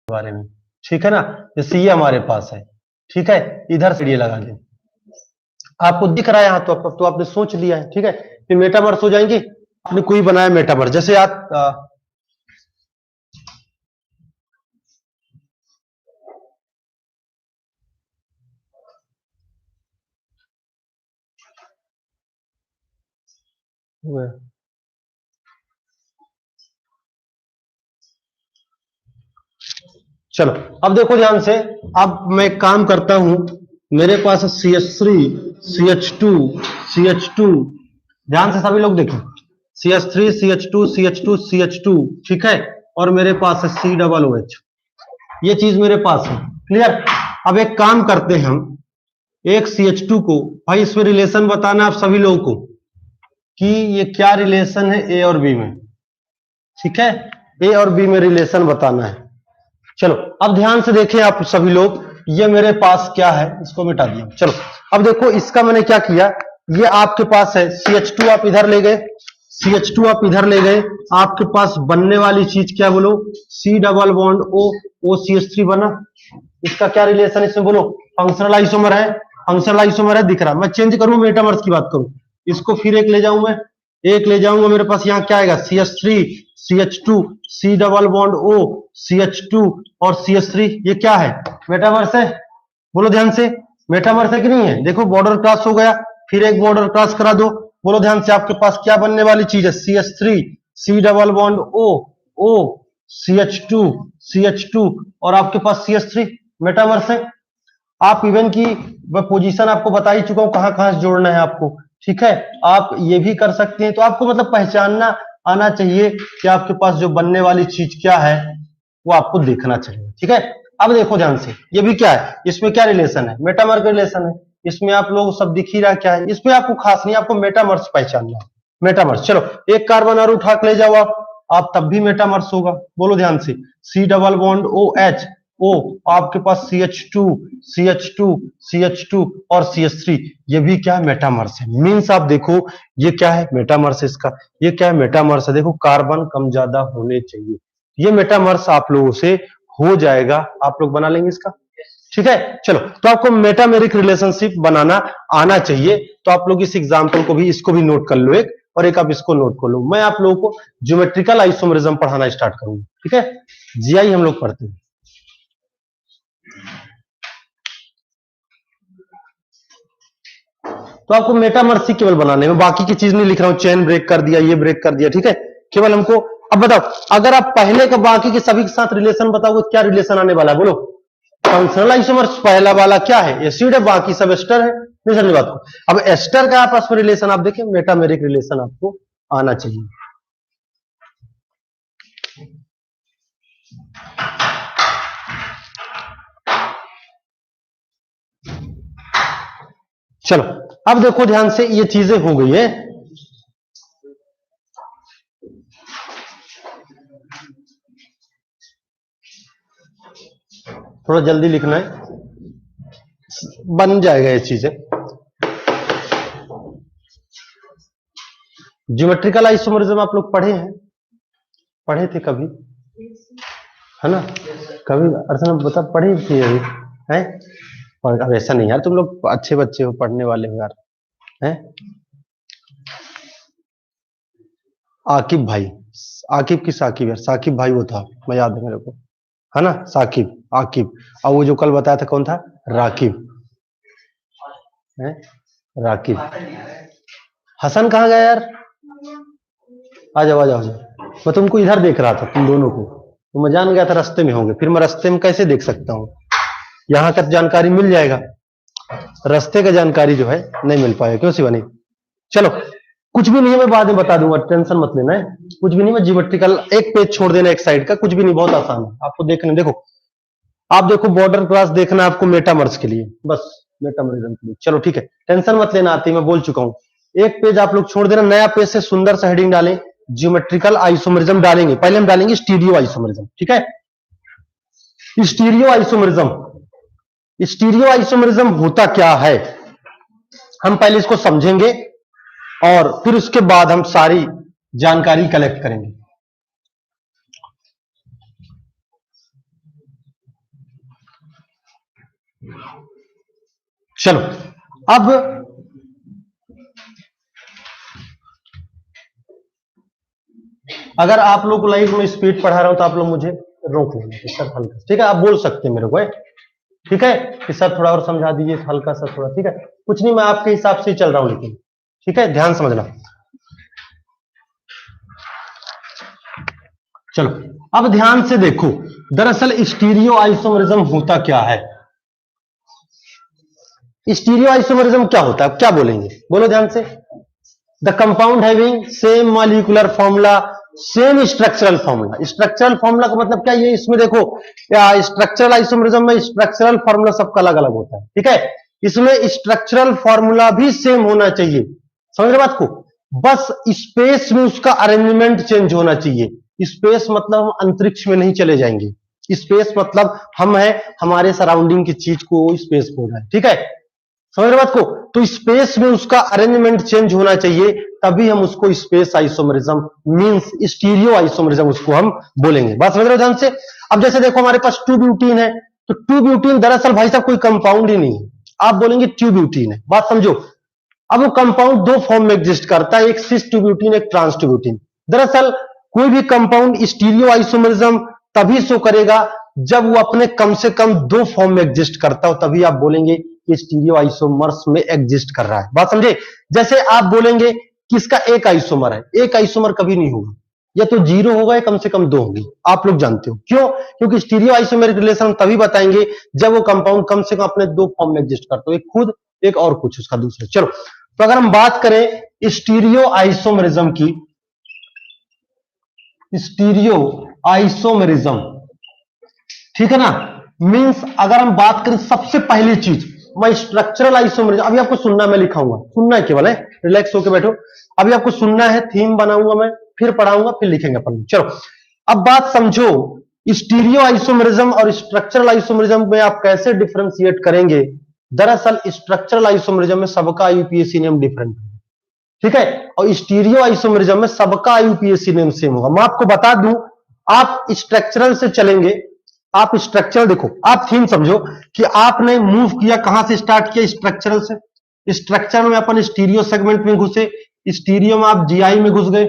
बारे में, ठीक है ना। जैसे ये हमारे पास है, ठीक है, इधर से ये लगा दें, आपको दिख रहा है यहाँ, तो आपने सोच लिया है, ठीक है। फिर मेटावर्स हो जाएंगे, आपने कोई बनाया मेटावर्स, जैसे आप चलो अब देखो ध्यान से, अब मैं एक काम करता हूं, मेरे पास CH3 CH2 CH2, ध्यान से सभी लोग देखो, CH3 CH2 CH2 CH2, ठीक है, और मेरे पास है COOH, ये चीज मेरे पास है, क्लियर। अब एक काम करते हैं हम, एक CH2 को, भाई इसमें रिलेशन बताना आप सभी लोगों को कि ये क्या रिलेशन है ए और बी में, ठीक है, ए और बी में रिलेशन बताना है। चलो अब ध्यान से देखें आप सभी लोग, ये मेरे पास क्या है, इसको मिटा दिया। चलो अब देखो, इसका मैंने क्या किया, ये आपके पास है CH2, आप इधर ले गए, CH2 आप इधर ले गए, आपके पास बनने वाली चीज क्या बोलो, C double bond O, OCH3 बना। इसका क्या रिलेशन इसमें बोलो, फंक्शनल आइसोमर है, फंक्शनल आइसोमर है, दिख रहा। मैं चेंज करूं, मेटामर्स की बात करूं, इसको फिर एक ले जाऊं, मैं एक ले जाऊंगा, मेरे पास यहाँ क्या आएगा, CH3 CH2 C double bond O CH2 और CH3, ये क्या है, मेटावर्स है, बोलो ध्यान से, मेटावर्स है कि नहीं है। देखो बॉर्डर क्रॉस हो गया, फिर एक बॉर्डर क्रॉस करा दो, बोलो ध्यान से, आपके पास क्या बनने वाली चीज है, CH3 C double bond O CH2 CH2 और आपके पास CH3, मेटावर्स है। आप इवन की पोजीशन आपको बता ही चुका हूं, कहां कहां से जोड़ना है आपको, ठीक है। आप ये भी कर सकते हैं, तो आपको मतलब पहचानना आना चाहिए कि आपके पास जो बनने वाली चीज क्या है, वो आपको देखना चाहिए, ठीक है। अब देखो ध्यान से, ये भी क्या है, इसमें क्या रिलेशन है, मेटामर का रिलेशन है, इसमें आप लोग सब दिख ही रहा क्या है, इसमें आपको खास नहीं, आपको मेटामर्स पहचानना है, मेटामर्स। चलो एक कार्बन और उठा के ले जाओ आप तब भी मेटामर्स होगा, बोलो ध्यान से, C double bond OH O, आपके पास CH2 CH2 CH2 और CH3, ये भी क्या है, मेटामर्स है। मींस आप देखो, ये क्या है, मेटामर्स है इसका, ये क्या है, मेटामर्स है। देखो कार्बन कम ज्यादा होने चाहिए, ये मेटामर्स आप लोगों से हो जाएगा, आप लोग बना लेंगे इसका, ठीक है। चलो तो आपको मेटामेरिक रिलेशनशिप बनाना आना चाहिए, तो आप लोग इस एग्जांपल को भी, इसको भी नोट कर लो एक, और एक आप इसको नोट कर लो। मैं आप लोगों को ज्योमेट्रिकल आइसोमरिज्म पढ़ाना स्टार्ट करूंगा, ठीक है, जीआई हम लोग पढ़ते हैं। तो आपको मेटामर्स केवल बनाने में, बाकी की चीज नहीं लिख रहा हूं, चेन ब्रेक कर दिया, ये ब्रेक कर दिया, ठीक है, केवल हमको। अब बताओ, अगर आप पहले का बाकी के सभी के साथ रिलेशन बताओगे, क्या रिलेशन आने वाला है, बोलो। फंक्शनल आइसोमर्स पहला वाला क्या है, एसिड है, बाकी सब एस्टर है, नहीं समझ बात को। अब एस्टर का आपस में रिलेशन आप देखें, मेटामेरिक रिलेशन आपको आना चाहिए। चलो अब देखो ध्यान से, ये चीजें हो गई है। थोड़ा जल्दी लिखना है, बन जाएगा ये चीजें। ज्योमेट्रिकल आइसोमरिज्म आप लोग पढ़े हैं, पढ़े थे कभी, है ना, कभी अर्चना बता पढ़ी थी अभी है। अब ऐसा नहीं यार, तुम लोग अच्छे बच्चे हो, पढ़ने वाले हो यार, हैं। आकिब भाई, आकिब की साकिब यार, साकिब भाई वो था, मैं याद है मेरे को, है ना, साकिब आकिब। और वो जो कल बताया था कौन था, राकिब है, राकिब। हसन कहाँ गया यार, आ जाओ आ जाओ आ जाओ। मैं तुमको इधर देख रहा था, तुम दोनों को, तो मैं जान गया था रास्ते में होंगे, फिर मैं रास्ते में कैसे देख सकता हूँ, यहाँ का जानकारी मिल जाएगा, रास्ते का जानकारी जो है नहीं मिल पाएगा, क्यों शिवानी। चलो कुछ भी नहीं है, मैं बाद में बता दूंगा, टेंशन मत लेना है, कुछ भी नहीं। मैं ज्योमेट्रिकल एक पेज छोड़ देना एक साइड का, कुछ भी नहीं, बहुत आसान है आपको देखने। देखो आप देखो, बॉर्डर क्रॉस देखना है आपको मेटामर्स के लिए, बस मेटामरिज्म के लिए। चलो ठीक है, टेंशन मत लेना, आती मैं बोल चुका हूं। एक पेज आप लोग छोड़ देना, नया पेज से सुंदर सा हेडिंग डालें, ज्योमेट्रिकल आइसोमरिज्म डालेंगे, पहले हम डालेंगे स्टीरियो आइसोमरिज्म, ठीक है। स्टीरियो आइसोमरिज्म, स्टीरियो आइसोमरिज्म होता क्या है, हम पहले इसको समझेंगे और फिर उसके बाद हम सारी जानकारी कलेक्ट करेंगे। चलो अब अगर आप लोग को लाइव में स्पीड पढ़ा रहा हूं तो आप लोग मुझे रोक लेंगे कि सर हल्का, ठीक है, आप बोल सकते हैं मेरे को, ठीक है, कि सर थोड़ा और समझा दीजिए हल्का सा थोड़ा, ठीक है, कुछ नहीं, मैं आपके हिसाब से ही चल रहा हूं, लेकिन ठीक है, ध्यान समझना। चलो अब ध्यान से देखो, दरअसल स्टीरियो आइसोमरिज्म होता क्या है। स्टीरियो आइसोमरिज्म क्या होता है, क्या बोलेंगे, बोलो ध्यान से। The compound having same molecular formula, same structural formula. Structural formula का मतलब क्या, ये इसमें देखो स्ट्रक्चरल आइसोमरिज्म में स्ट्रक्चरल फॉर्मूला सबका अलग अलग होता है, ठीक है, इसमें स्ट्रक्चरल फॉर्मूला भी सेम होना चाहिए, समझ रहे बात को, बस स्पेस में उसका अरेंजमेंट चेंज होना चाहिए। स्पेस मतलब हम अंतरिक्ष में नहीं चले जाएंगे, स्पेस मतलब हम है हमारे सराउंडिंग की चीज को स्पेस बोल रहा है, ठीक है, समझ रहे बात को। तो स्पेस में उसका अरेंजमेंट चेंज होना चाहिए, तभी हम उसको space isomerism means stereo isomerism उसको हम बोलेंगे, बात समझ रहे हो ध्यान से। अब जैसे देखो हमारे पास 2 ब्यूटीन है, तो 2 ब्यूटीन दरअसल भाई साहब कोई कंपाउंड ही नहीं है, आप बोलेंगे 2 ब्यूटीन है, बात समझो। अब वो कंपाउंड 2 फॉर्म में एग्जिस्ट करता है, एक सिस 2 ब्यूटीन, एक ट्रांस 2 ब्यूटीन। दरअसल कोई भी कंपाउंड स्टीरियो आइसोमरिज्म तभी शो करेगा जब वो अपने कम से कम 2 फॉर्म में एग्जिस्ट करता हो, तभी आप बोलेंगे कि स्टीरियो आइसोमर्स में एग्जिस्ट कर रहा है, बात समझे। जैसे आप बोलेंगे कि इसका एक आइसोमर है, एक आइसोमर कभी नहीं होगा, या तो 0 होगा या कम से कम 2 होगी, आप लोग जानते हो क्यों, क्योंकि स्टीरियो आइसोमेरिक रिलेशन तभी बताएंगे जब वो कंपाउंड कम से कम अपने 2 फॉर्म में एग्जिस्ट करता हो, एक खुद एक और कुछ उसका दूसरा। चलो तो अगर हम बात करें स्टीरियो आइसोमेरिज्म की, स्टीरियो आइसोमेरिज्म, ठीक है ना, मींस अगर हम बात करें सबसे पहली चीज मैं स्ट्रक्चरल आइसोमेरिज्म, अभी आपको सुनना मैं लिखाऊंगा, सुनना है केवल है, रिलैक्स होकर बैठो, अभी आपको सुनना है, थीम बनाऊंगा मैं, फिर पढ़ाऊंगा, फिर लिखेंगे अपन। चलो अब बात समझो, स्टीरियो आइसोमेरिज्म और स्ट्रक्चरल आइसोमेरिज्म में आप कैसे डिफरेंशिएट करेंगे। दरअसल स्ट्रक्चरल आइसोमेरिज्म में सबका आईयूपीएसी नेम डिफरेंट है, ठीक है, और स्टीरियो आइसोमेरिज्म में सबका आईयूपीएसी नेम सेम होगा। मैं आपको बता दूं, आप स्ट्रक्चरल से चलेंगे, आप स्ट्रक्चरल देखो, आप थीम समझो कि आपने मूव किया, कहां से स्टार्ट किया, स्ट्रक्चरल से। स्ट्रक्चर में अपन स्टीरियो सेगमेंट में घुसे, स्टीरियो में आप जीआई में घुस गए,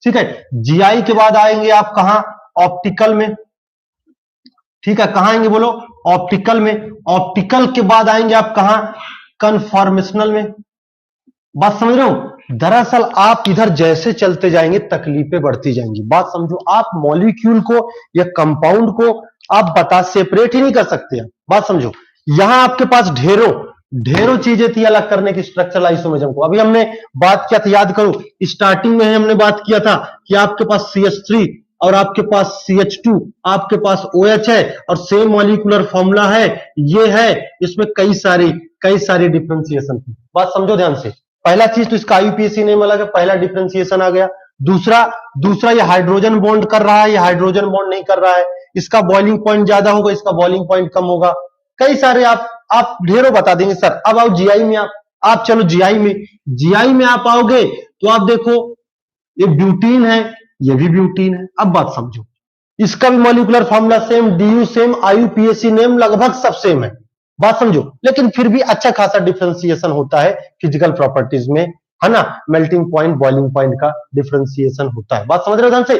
ठीक है, जीआई के बाद आएंगे आप कहां, ऑप्टिकल में, ठीक है, कहां आएंगे बोलो, ऑप्टिकल में। ऑप्टिकल के बाद आएंगे आप कहां, कन्फॉर्मेशनल में, बात समझ रहे हो। दरअसल आप इधर जैसे चलते जाएंगे तकलीफें बढ़ती जाएंगी, बात समझो, आप मॉलिक्यूल को या कंपाउंड को आप बता सेपरेट ही नहीं कर सकते, बात समझो। यहां आपके पास ढेरों ढेरों चीजें थी अलग करने की स्ट्रक्चरल आइसोमेरिज्म को। अभी हमने बात किया था, याद करो, स्टार्टिंग में हमने बात किया था कि आपके पास CH3 और आपके पास CH2, आपके पास OH है और सेम मॉलिक्यूलर फॉर्मूला है, ये है, इसमें कई सारी डिफरेंशिएशन थी, बात समझो ध्यान से। पहला चीज तो इसका आईयूपीएसी नेम अलग है, पहला डिफरेंशिएशन आ गया। दूसरा ये हाइड्रोजन बॉन्ड कर रहा है, ये हाइड्रोजन बॉन्ड नहीं कर रहा है, इसका बॉइलिंग पॉइंट ज्यादा होगा, इसका बॉइलिंग पॉइंट कम होगा, कई सारे आप ढेरों बता देंगे सर। अब आओ जीआई में, आप चलो जीआई में आप आओगे तो आप देखो ये ब्यूटीन है, ये भी ब्यूटीन है। अब बात समझो, इसका भी molecular formula same, DU same, IUPAC name लगभग सब सेम है, बात समझो, लेकिन फिर भी अच्छा खासा डिफरेंशिएशन होता है फिजिकल प्रॉपर्टीज में, है ना, मेल्टिंग पॉइंट, बॉइलिंग पॉइंट का डिफरेंशिएशन होता है, बात समझ रहे हो ध्यान से।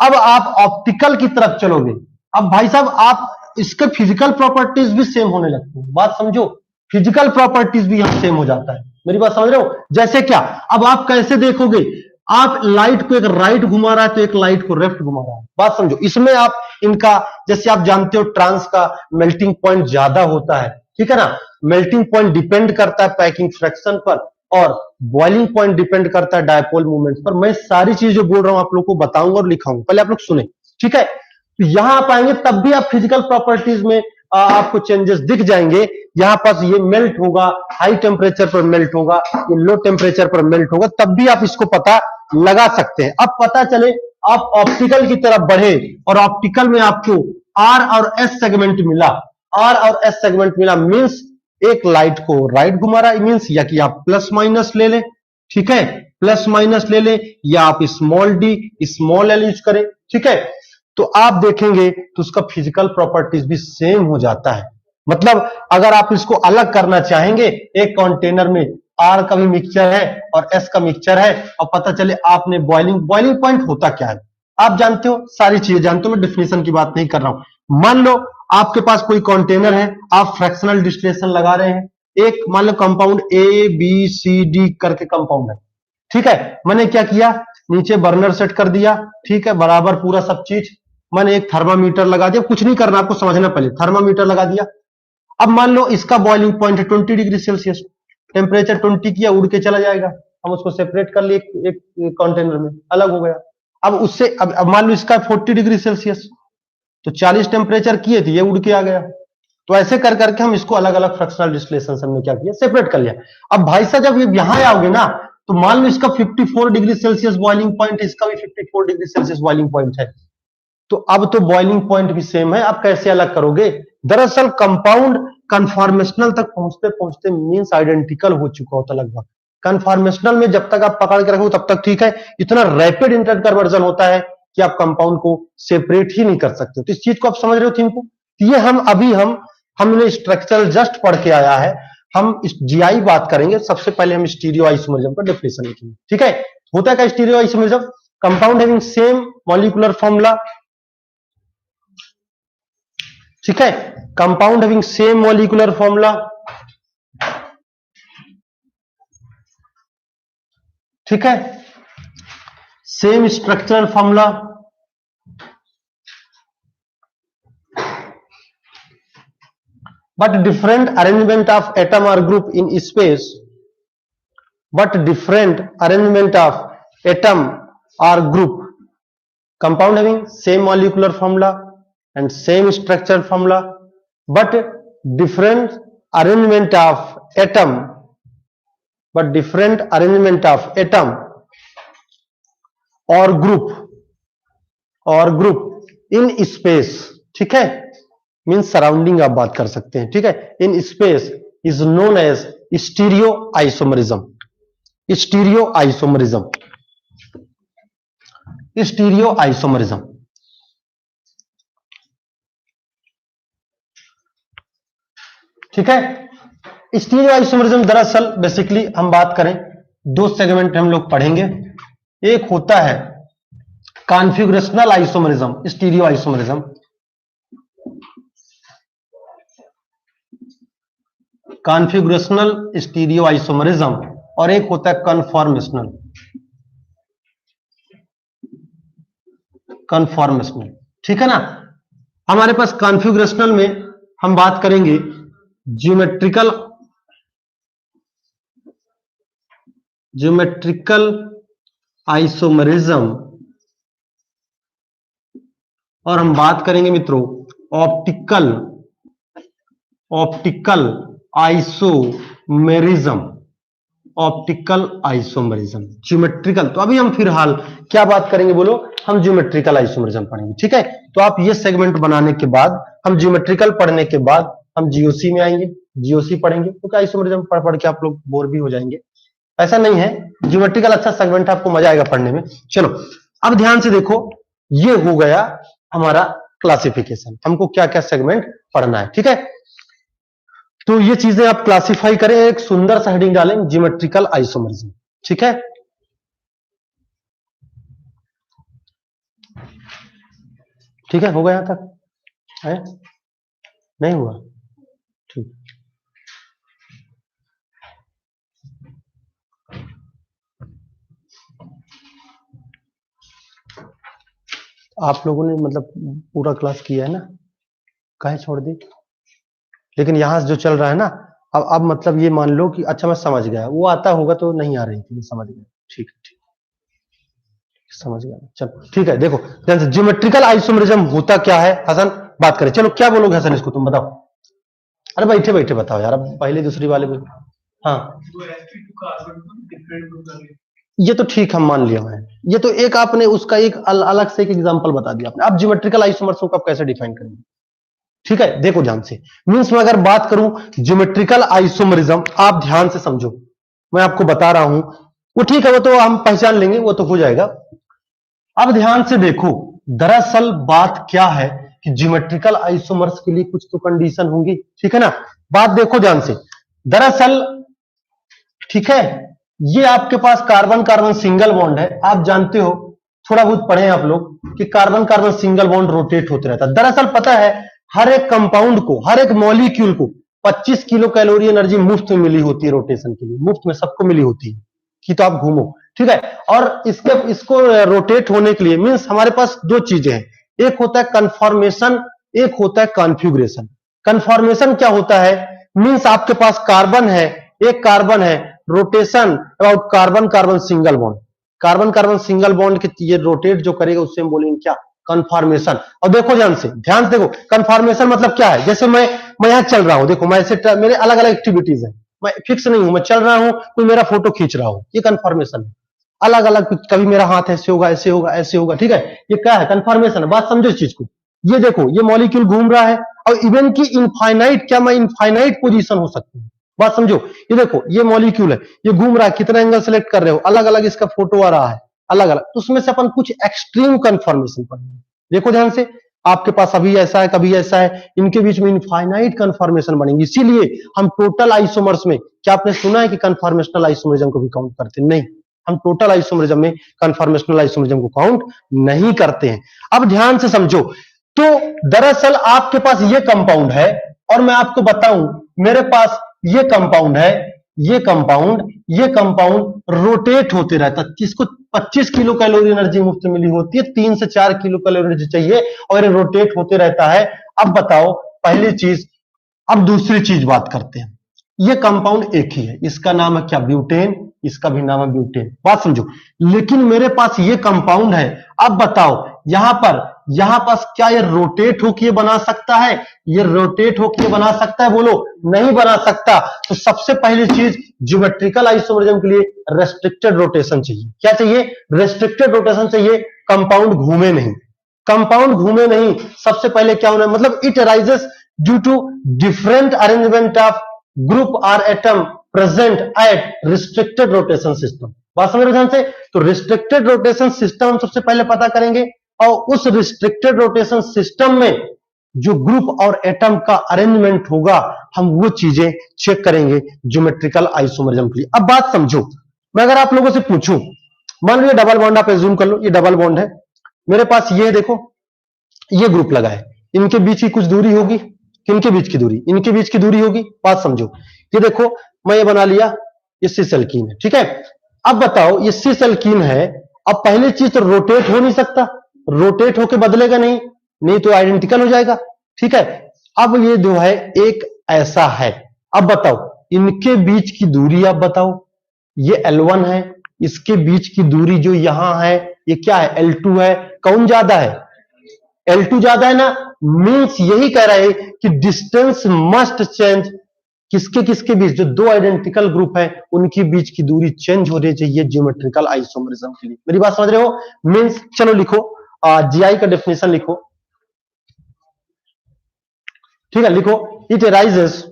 अब आप ऑप्टिकल की तरफ चलोगे, अब भाई साहब आप इसके फिजिकल प्रॉपर्टीज भी सेम होने लगती है, बात समझो, फिजिकल प्रॉपर्टीज भी हम सेम हो जाता है, मेरी बात समझ रहे हो। जैसे क्या, अब आप कैसे देखोगे, आप लाइट को एक राइट घुमा रहा है तो एक लाइट को लेफ्ट घुमा रहा है, बात समझो। इसमें आप इनका, जैसे आप जानते हो, ट्रांस का मेल्टिंग पॉइंट ज्यादा होता है, ठीक है ना, मेल्टिंग पॉइंट डिपेंड करता है पैकिंग फ्रैक्शन पर, और बॉइलिंग पॉइंट डिपेंड करता है डायपोल मूवमेंट्स पर। मैं सारी चीज जो बोल रहा हूं आप लोग को बताऊंगा और लिखाऊंगा, पहले आप लोग सुने, ठीक है। तो यहां आप आएंगे तब भी आप फिजिकल प्रॉपर्टीज में आपको चेंजेस दिख जाएंगे। यहां पास ये मेल्ट होगा, हाई टेम्परेचर पर मेल्ट होगा, ये लो टेम्परेचर पर मेल्ट होगा, तब भी आप इसको पता लगा सकते हैं। अब पता चले आप ऑप्टिकल की तरफ बढ़े और ऑप्टिकल में आपको R और S सेगमेंट मिला, R और S सेगमेंट मिला, मींस एक लाइट को राइट घुमा रहा है, मींस या कि आप प्लस माइनस ले लें, ठीक है, प्लस माइनस ले लें, या आप small d small l use करें, ठीक है, तो आप देखेंगे तो उसका फिजिकल प्रॉपर्टीज भी सेम हो जाता है। मतलब अगर आप इसको अलग करना चाहेंगे, एक कंटेनर में आर का भी मिक्सचर है और एस का मिक्सचर है, और पता चले आपने बॉइलिंग पॉइंट होता क्या है आप जानते हो, सारी चीजें जानते हो, मैं डिफिनेशन की बात नहीं कर रहा हूं। मान लो आपके पास कोई कंटेनर है, आप फ्रैक्शनल डिस्टिलेशन लगा रहे हैं, एक मान लो compound A B C D करके कंपाउंड है, ठीक है। मैंने क्या किया, नीचे बर्नर सेट कर दिया, ठीक है, बराबर पूरा सब चीज। मैंने एक थर्मामीटर लगा दिया, कुछ नहीं करना आपको, समझना पहले, थर्मामीटर लगा दिया। अब मान लो इसका बॉइलिंग पॉइंट है 20 डिग्री सेल्सियस, टेम्परेचर 20 किया, उड़ के चला जाएगा, हम उसको सेपरेट कर लिए एक कंटेनर में, अलग हो गया। अब उससे अब मान लो इसका 40 डिग्री सेल्सियस, तो 40 टेम्परेचर किए थे, ये उड़ के आ गया। तो ऐसे कर करके हम इसको अलग अलग फ्रैक्शनल डिस्टिलेशन से हमने क्या किया, सेपरेट कर लिया। अब भाई साहब जब ये यहां आओगे ना, तो मान लो इसका 54 डिग्री सेल्सियस बॉइलिंग पॉइंट है, इसका भी 54 डिग्री सेल्सियस बॉइलिंग पॉइंट है, तो अब तो बॉइलिंग पॉइंट भी सेम है, आप कैसे अलग करोगे। दरअसल कंपाउंड कन्फॉर्मेशनल तक पहुंचते पहुंचते मींस आइडेंटिकल हो चुका होता लगभग। कन्फॉर्मेशनल में जब तक आप पकड़ के रखो तब तक ठीक है, इतना रैपिड इंटर कन्वर्जन होता है कि आप कंपाउंड को सेपरेट ही नहीं कर सकते। तो इस चीज को आप समझ रहे हो थीम को। ये हमने स्ट्रक्चरल जस्ट पढ़ के आया है, हम इस जीआई बात करेंगे। सबसे पहले हम स्टीरियो आइसोमरिज्म का डेफिनेशन लिखेंगे, ठीक है। होता है stereo isomerism, compound having same molecular formula, ठीक है, compound having same molecular formula, ठीक है, same structural formula, but different arrangement of atom or group in space, but different arrangement of atom or group, compound having same molecular formula and same structural formula, but different arrangement of atom, but different arrangement of atom or group in space, ठीक है, mean surrounding आप बात कर सकते हैं, ठीक है, in space is known as stereo isomerism, stereo isomerism, stereo isomerism, ठीक है। स्टीरियो आइसोमरिज्म दरअसल बेसिकली हम बात करें, दो सेगमेंट हम लोग पढ़ेंगे। एक होता है configurational isomerism, stereo isomerism, configurational stereo isomerism, और एक होता है कन्फॉर्मेशनल, ठीक है ना। हमारे पास कॉन्फ़िगरेशनल में हम बात करेंगे ज्योमेट्रिकल आइसोमरिज्म, और हम बात करेंगे मित्रों ऑप्टिकल आइसोमेरिज्म, ज्योमेट्रिकल। तो अभी हम फिलहाल क्या बात करेंगे बोलो, हम ज्योमेट्रिकल आइसोमरिज्म पढ़ेंगे, ठीक है। तो आप ये सेगमेंट बनाने के बाद, हम ज्योमेट्रिकल पढ़ने के बाद हम जीओसी में आएंगे, जीओसी पढ़ेंगे, क्योंकि आइसोमरिज्म पढ़ पढ़ के आप लोग बोर भी हो जाएंगे, ऐसा नहीं है। ज्योमेट्रिकल अच्छा सेगमेंट है, आपको मजा आएगा पढ़ने में। चलो अब ध्यान से देखो, ये हो गया हमारा क्लासिफिकेशन, हमको क्या क्या सेगमेंट पढ़ना है, ठीक है। तो ये चीजें आप क्लासिफाई करें, एक सुंदर सा हेडिंग डालें, ज्योमेट्रिकल आइसोमरिज्म, ठीक है। ठीक है, हो गया यहां तक है, नहीं हुआ, ठीक। आप लोगों ने मतलब पूरा क्लास किया है ना, काहे छोड़ दी। लेकिन यहां से जो चल रहा है ना, अब मतलब ये मान लो कि अच्छा मैं समझ गया, वो आता होगा तो नहीं आ रही थी, समझ गया, ठीक ठीक समझ गया, चलो ठीक है। देखो ज्योमेट्रिकल आइसोमरिज्म होता क्या है, हसन बात करें, चलो क्या बोलोगे हसन, इसको तुम बताओ। अरे बैठे बैठे बताओ यार, अब पहले दूसरी वाले में। हाँ ये तो ठीक हम मान लिया मैं, ये तो एक आपने उसका एक अलग से एक एग्जांपल बता दिया आपने। अब ज्योमेट्रिकल आइसोमर्स को आप कैसे डिफाइन करेंगे, ठीक है। देखो ध्यान से, मींस मैं अगर बात करूं ज्योमेट्रिकल आइसोमरिज्म, आप ध्यान से समझो, मैं आपको बता रहा हूं, वो ठीक है, वो तो हम पहचान लेंगे, वो तो हो जाएगा। अब ध्यान से देखो, दरअसल बात क्या है कि ज्योमेट्रिकल आइसोमर्स के लिए कुछ तो कंडीशन होंगी, ठीक है ना। बात देखो ध्यान से, दरअसल ठीक है, ये आपके पास कार्बन कार्बन सिंगल बॉन्ड है, आप जानते हो, थोड़ा बहुत पढ़े हैं आप लोग कि carbon carbon single bond rotate होते रहता है। दरअसल पता है हर एक कंपाउंड को, हर एक मॉलिक्यूल को 25 किलो कैलोरी एनर्जी मुफ्त में मिली होती है रोटेशन के लिए, मुफ्त में सबको मिली होती है कि तो आप घूमो, ठीक है। और इसको रोटेट होने के लिए मींस हमारे पास दो चीजें हैं, एक होता है कन्फॉर्मेशन, एक होता है कॉन्फ़िगरेशन। कन्फॉर्मेशन क्या होता है, मींस आपके पास कार्बन है, एक कार्बन है, rotation about carbon carbon single bond, carbon carbon single bond के ये रोटेट जो करेगा उससे हम बोलेंगे क्या, कन्फॉर्मेशन। और देखो ध्यान से देखो, कन्फॉर्मेशन मतलब क्या है, जैसे मैं यहां चल रहा हूं, देखो मैं ऐसे, मेरे अलग अलग एक्टिविटीज है, मैं फिक्स नहीं हूं, मैं चल रहा हूं, कोई मेरा फोटो खींच रहा हो, ये कन्फॉर्मेशन है। अलग अलग, कभी मेरा हाथ ऐसे होगा, ऐसे होगा, ऐसे होगा, ठीक है, ये क्या है, कन्फॉर्मेशन है। बात समझो इस चीज को। ये देखो, ये मॉलिक्यूल घूम रहा है और इवन की इनफाइनाइट, क्या मैं इनफाइनाइट पोजीशन हो सकती हूँ। बात समझो, ये देखो, ये मॉलिक्यूल है, ये घूम रहा है, कितना एंगल सेलेक्ट कर रहे हो, अलग अलग इसका फोटो आ रहा है, अलग अलग, तो उसमें से अपन कुछ एक्सट्रीम कन्फॉर्मेशन पढ़ेंगे। देखो ध्यान से, आपके पास अभी ऐसा है, कभी ऐसा है, इनके बीच में इनफाइनाइट कन्फॉर्मेशन बनेंगी। इसीलिए हम टोटल आइसोमर्स में, क्या आपने सुना है कि कन्फॉर्मेशनल आइसोमरिज्म को भी काउंट करते? नहीं, हम टोटल आइसोमरिज्म में कन्फॉर्मेशनल आइसोमरिज्म को काउंट नहीं करते हैं। अब ध्यान से समझो, तो दरअसल आपके पास ये कंपाउंड है और मैं आपको बताऊं, मेरे पास ये कंपाउंड है, ये कंपाउंड रोटेट होते रहता है, जिसको 25 किलो कैलोरी एनर्जी मुफ्त मिली होती है, 3 से 4 किलो कैलोरी एनर्जी चाहिए और ये रोटेट होते रहता है। अब बताओ पहली चीज, अब दूसरी चीज बात करते हैं। ये कंपाउंड एक ही है, इसका नाम है क्या, ब्यूटेन, इसका भी नाम है ब्यूटेन। बात समझो, लेकिन मेरे पास ये कंपाउंड है। अब बताओ यहां पास क्या ये रोटेट होकर बना सकता है? ये रोटेट होकर बना सकता है? बोलो, नहीं बना सकता। तो सबसे पहली चीज, ज्योमेट्रिकल आइसोमरिज्म के लिए रेस्ट्रिक्टेड रोटेशन चाहिए। क्या चाहिए? रेस्ट्रिक्टेड रोटेशन चाहिए, कंपाउंड घूमे नहीं, कंपाउंड घूमे नहीं। सबसे पहले क्या होना है, मतलब it arises due to different arrangement of group और atom present at restricted rotation system. बात समझ रहे ध्यान से? तो रिस्ट्रिक्टेड रोटेशन सिस्टम हम सबसे पहले पता करेंगे और उस रिस्ट्रिक्टेड रोटेशन सिस्टम में जो ग्रुप और एटम का अरेंजमेंट होगा, हम वो चीजें चेक करेंगे ज्योमेट्रिकल आइसोमरिज्म के लिए। अब बात समझो, मैं अगर आप लोगों से पूछूं, मान लो ये डबल बॉन्ड, आप एज्यूम कर लो ये डबल बॉन्ड है, मेरे पास ये देखो, ये ग्रुप लगा है, इनके बीच की कुछ दूरी होगी, किनके बीच की दूरी? इनके बीच की दूरी होगी। बात समझो, ये देखो मैं ये बना लिया, ये सिस एल्कीन है, ठीक है। अब बताओ ये सिस एल्कीन है, अब पहली चीज तो रोटेट हो नहीं सकता, रोटेट होके बदलेगा नहीं तो आइडेंटिकल हो जाएगा, ठीक है। अब ये जो है एक ऐसा है, अब बताओ इनके बीच की दूरी, आप बताओ, ये L1 है, इसके बीच की दूरी जो यहां है ये क्या है, L2 है। कौन ज्यादा है? L2 ज्यादा है ना, मींस यही कह रहा है कि डिस्टेंस मस्ट चेंज, किसके किसके बीच, जो दो आइडेंटिकल ग्रुप है उनके बीच की दूरी चेंज होनी चाहिए ज्योमेट्रिकल आइसोमरिज्म के लिए। मेरी बात समझ रहे हो? मींस चलो लिखो, जीआई का डेफिनेशन लिखो, ठीक है, लिखो, it arises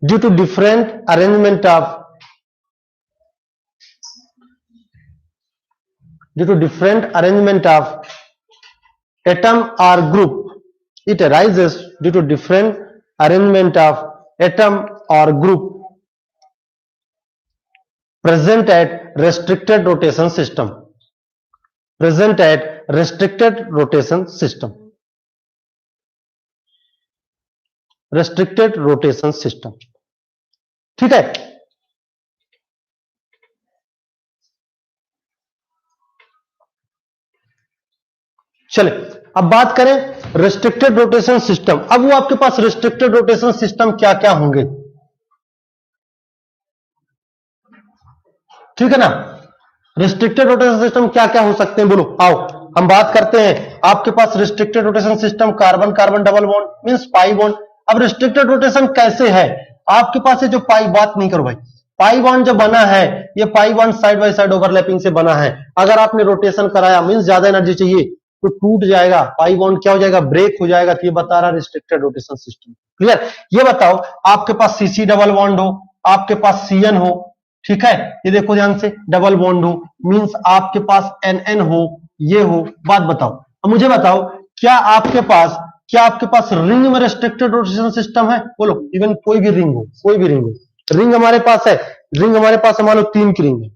due to different arrangement of atom or group. It arises due to different arrangement of atom or group present at restricted rotation system. restricted rotation system, ठीक है। चले अब बात करें रेस्ट्रिक्टेड रोटेशन सिस्टम। अब वो आपके पास रेस्ट्रिक्टेड रोटेशन सिस्टम क्या क्या होंगे, ठीक है ना। रेस्ट्रिक्टेड रोटेशन सिस्टम क्या क्या हो सकते हैं, बोलो, आओ हम बात करते हैं। आपके पास restricted rotation system, carbon carbon double bond means pi bond. अब रेस्ट्रिक्टेड रोटेशन कैसे है, आपके पास ये जो पाई, बात नहीं करो भाई, पाई बॉन्ड जो बना है, ये pi bond side by side overlapping से बना है। अगर आपने रोटेशन कराया मींस ज्यादा एनर्जी चाहिए तो टूट जाएगा, पाई बॉन्ड क्या हो जाएगा, ब्रेक हो जाएगा। तो ये बता रहा रिस्ट्रिक्टेड रोटेशन सिस्टम। क्लियर? ये बताओ, आपके पास सीसी डबल बॉन्ड हो, आपके पास सीएन हो, ठीक है, ये देखो ध्यान से, डबल बॉन्ड हो मींस आपके पास NN हो, ये हो। बात बताओ, अब मुझे बताओ, क्या आपके पास रिंग में रेस्ट्रिक्टेड रोटेशन सिस्टम है? बोलो, इवन कोई भी रिंग हो, कोई भी रिंग हो, रिंग हमारे पास है, रिंग हमारे पास मान लो 3 की रिंग है।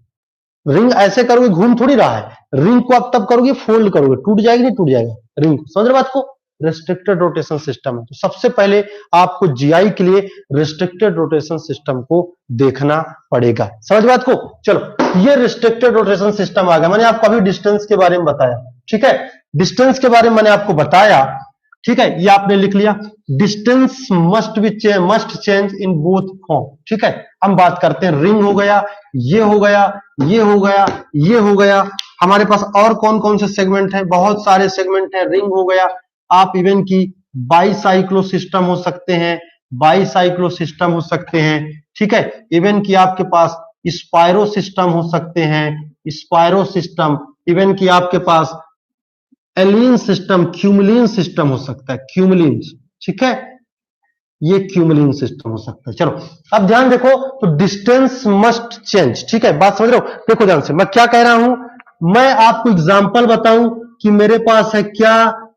रिंग ऐसे करोगे घूम थोड़ी रहा है, रिंग को आप तब करोगे फोल्ड करोगे, टूट जाएगी नहीं टूट जाएगा रिंग, समझ रहे बात को? रेस्ट्रिक्टेड रोटेशन सिस्टम है। तो सबसे पहले आपको जीआई के लिए रेस्ट्रिक्टेड रोटेशन सिस्टम को देखना पड़ेगा, समझ बात को? चलो, ये रेस्ट्रिक्टेड रोटेशन सिस्टम आ गया। मैंने आपको अभी डिस्टेंस के बारे में बताया, ठीक है, डिस्टेंस के बारे में मैंने आपको बताया, ठीक है, ये आपने लिख लिया। Distance must change in both form, ठीक है। हम बात करते हैं, रिंग हो गया, ये हो गया, ये हो गया, ये हो गया। हमारे पास और कौन कौन से सेगमेंट हैं? बहुत सारे सेगमेंट हैं। रिंग हो गया, आप इवन की बाईसाइक्लो सिस्टम हो सकते हैं, बाईसाइक्लो सिस्टम हो सकते हैं, ठीक है। इवन की आपके पास स्पाइरो सिस्टम हो सकते हैं, स्पाइरो सिस्टम, इवन की आपके पास एलियन सिस्टम, क्यूमुलिन सिस्टम हो सकता है, क्यूमुलिन, ठीक है, ये क्यूमुलिन सिस्टम हो सकता है। चलो, अब ध्यान देखो, तो डिस्टेंस मस्ट चेंज, ठीक है, बात समझ रहे हो? देखो ध्यान से, मैं क्या कह रहा हूं, मैं आपको एग्जांपल बताऊं कि मेरे पास है क्या,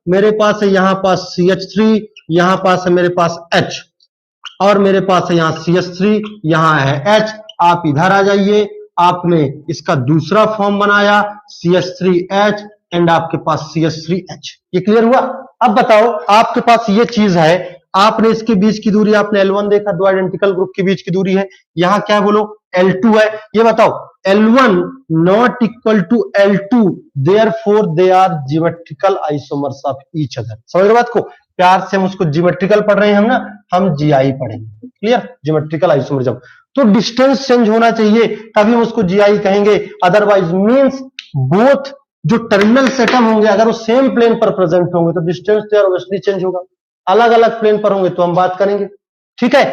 मेरे पास है यहां पास CH3, यहां पास है मेरे पास H, और मेरे पास है यहां CH3, यहां है H। आप इधर आ जाइए, आपने इसका दूसरा फॉर्म बनाया CH3H एंड आपके पास CH3H। ये क्लियर हुआ? अब बताओ, आपके पास ये चीज है, आपने इसके बीच की दूरी, आपने L1 देखा, दो आइडेंटिकल ग्रुप के बीच की दूरी है, यहां क्या है बोलो, L2 है। ये बताओ, L1 not equal to L2, therefore they are geometrical isomers of each other. समझ रहे बात को? प्यार से हम उसको ज्योमेट्रिकल पढ़ रहे हैं हम ना, हम जीआई पढ़ेंगे, क्लियर, ज्योमेट्रिकल आइसोमरिज्म। तो डिस्टेंस चेंज होना चाहिए, तभी हम उसको जीआई कहेंगे, अदरवाइज मींस बोथ जो टर्मिनल सेटम होंगे अगर वो सेम प्लेन पर प्रेजेंट होंगे तो डिस्टेंस तो ऑब्वियसली चेंज होगा, अलग अलग प्लेन पर होंगे तो हम बात करेंगे, ठीक है।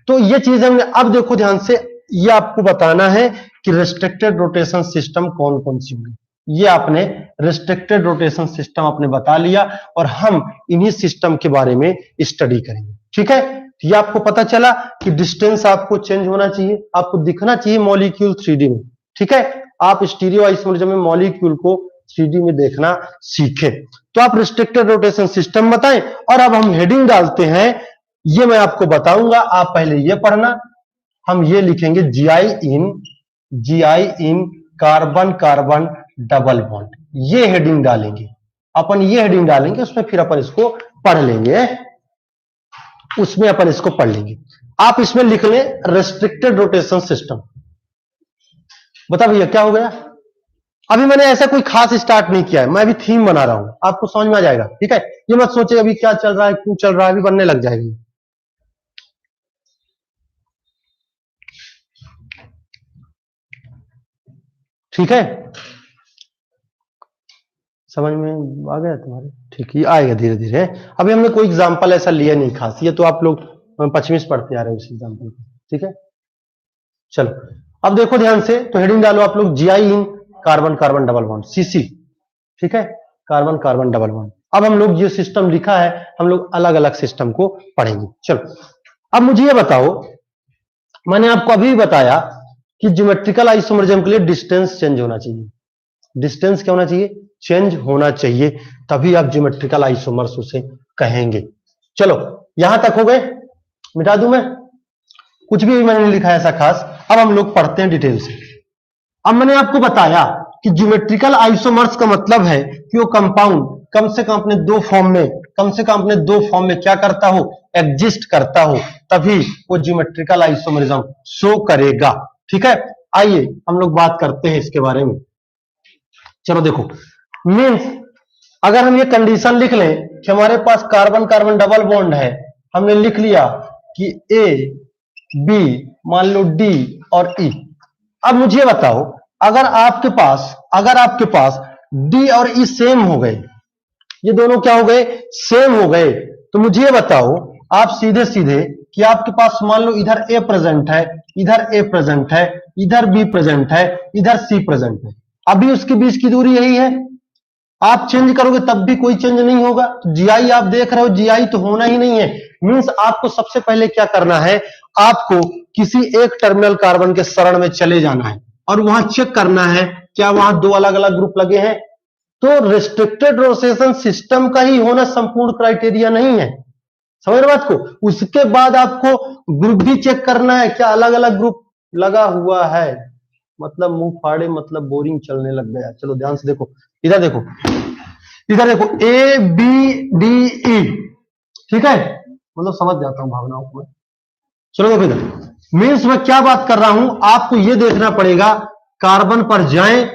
तो ये चीज हमने, अब देखो ध्यान से, ये आपको बताना है कि रेस्ट्रिक्टेड रोटेशन सिस्टम कौन कौन सी होंगी। ये आपने रेस्ट्रिक्टेड रोटेशन सिस्टम आपने बता लिया, और हम इन्हीं सिस्टम के बारे में स्टडी करेंगे, ठीक है। ये आपको पता चला कि डिस्टेंस आपको चेंज होना चाहिए, आपको दिखना चाहिए मॉलिक्यूल 3D में, ठीक है। आप स्टीरियो आइसोमरिज्म में मॉलिक्यूल को 3D में देखना सीखें। तो आप रिस्ट्रिक्टेड रोटेशन सिस्टम बताएं, और अब हम हेडिंग डालते हैं, ये मैं आपको बताऊंगा, आप पहले ये पढ़ना। हम ये लिखेंगे GI in carbon carbon double bond, ये हेडिंग डालेंगे अपन, ये हेडिंग डालेंगे, उसमें फिर अपन इसको पढ़ लेंगे, उसमें अपन इसको पढ़ लेंगे। आप इसमें लिख लें रेस्ट्रिक्टेड रोटेशन सिस्टम। बता भैया क्या हो गया? अभी मैंने ऐसा कोई खास स्टार्ट नहीं किया है, मैं अभी थीम बना रहा हूं, आपको समझ में आ जाएगा, ठीक है। ये मत सोचे अभी क्या चल रहा है, क्यों चल रहा है, अभी बनने लग जाएगी। ठीक है, समझ में आ गया तुम्हारे? ठीक है, आएगा धीरे धीरे। अभी हमने कोई एग्जांपल ऐसा लिया नहीं खास, ये तो आप लोग 25 पढ़ते आ रहे हो इस एग्जांपल को, ठीक है। चलो, अब देखो ध्यान से, तो हेडिंग डालो आप लोग, GI in carbon carbon double bond, CC, ठीक है, कार्बन कार्बन डबल बॉन्ड। अब हम लोग ये सिस्टम लिखा है, हम लोग अलग अलग सिस्टम को पढ़ेंगे। चलो, अब मुझे ये बताओ, मैंने आपको अभी बताया कि ज्योमेट्रिकल आइसोमरिज्म के लिए डिस्टेंस चेंज होना चाहिए। डिस्टेंस क्या होना चाहिए? चेंज होना चाहिए, तभी आप ज्योमेट्रिकल आइसोमर्स उसे कहेंगे। चलो, यहां तक हो गए, मिटा दूं मैं, कुछ भी मैंने नहीं लिखा है ऐसा खास। अब हम लोग पढ़ते हैं डिटेल से। अब मैंने आपको बताया कि ज्योमेट्रिकल आइसोमर्स का मतलब है कि वो कंपाउंड कम से कम अपने दो फॉर्म में, कम से कम अपने दो फॉर्म में क्या करता हो, एग्जिस्ट करता हो, तभी वो ज्योमेट्रिकल आइसोमरिज्म शो करेगा, ठीक है। आइए हम लोग बात करते हैं इसके बारे में। चलो देखो, मींस अगर हम ये कंडीशन लिख लें कि हमारे पास कार्बन कार्बन डबल बॉन्ड है, हमने लिख लिया कि ए बी, मान लो डी और ई। अब मुझे बताओ, अगर आपके पास डी और ई सेम हो गए, ये दोनों क्या हो गए, सेम हो गए, तो मुझे बताओ आप सीधे सीधे कि आपके पास मान लो इधर ए प्रेजेंट है, इधर ए प्रेजेंट है, इधर बी प्रेजेंट है, इधर सी प्रेजेंट है, अभी उसके बीच की दूरी यही है। आप चेंज करोगे तब भी कोई चेंज नहीं होगा। तो जीआई आप देख रहे हो, जीआई तो होना ही नहीं है, मींस आपको सबसे पहले क्या करना है, आपको किसी एक टर्मिनल कार्बन के शरण में चले जाना है और वहां चेक करना है क्या वहां दो अलग अलग ग्रुप लगे हैं। तो रिस्ट्रिक्टेड रोटेशन सिस्टम का ही होना संपूर्ण क्राइटेरिया नहीं है, समझ रहे बात को। उसके बाद आपको ग्रुप भी चेक करना है क्या अलग अलग ग्रुप लगा हुआ है। मतलब मुंह फाड़े मतलब बोरिंग चलने लग गया। चलो ध्यान से देखो, इधर देखो, इधर देखो, ए बी डी ई, ठीक है, मतलब समझ जाता हूं भावनाओं को। चलो देखो इधर मीन्स मैं क्या बात कर रहा हूं, आपको यह देखना पड़ेगा कार्बन पर जाएं,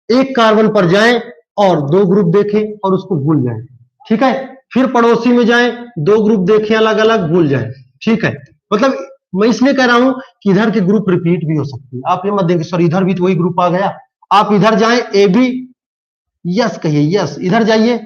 एक कार्बन पर जाएं और दो ग्रुप देखें और उसको भूल जाएं, ठीक है। फिर पड़ोसी में जाएं, दो ग्रुप देखें अलग अलग, भूल जाएं, ठीक है। मतलब मैं इसलिए कह रहा हूं कि इधर के ग्रुप रिपीट भी हो सकती है। आप ये मत देखें सर इधर भी तो वही ग्रुप आ गया। आप इधर जाएं ए बी, यस कहिए यस, इधर जाइए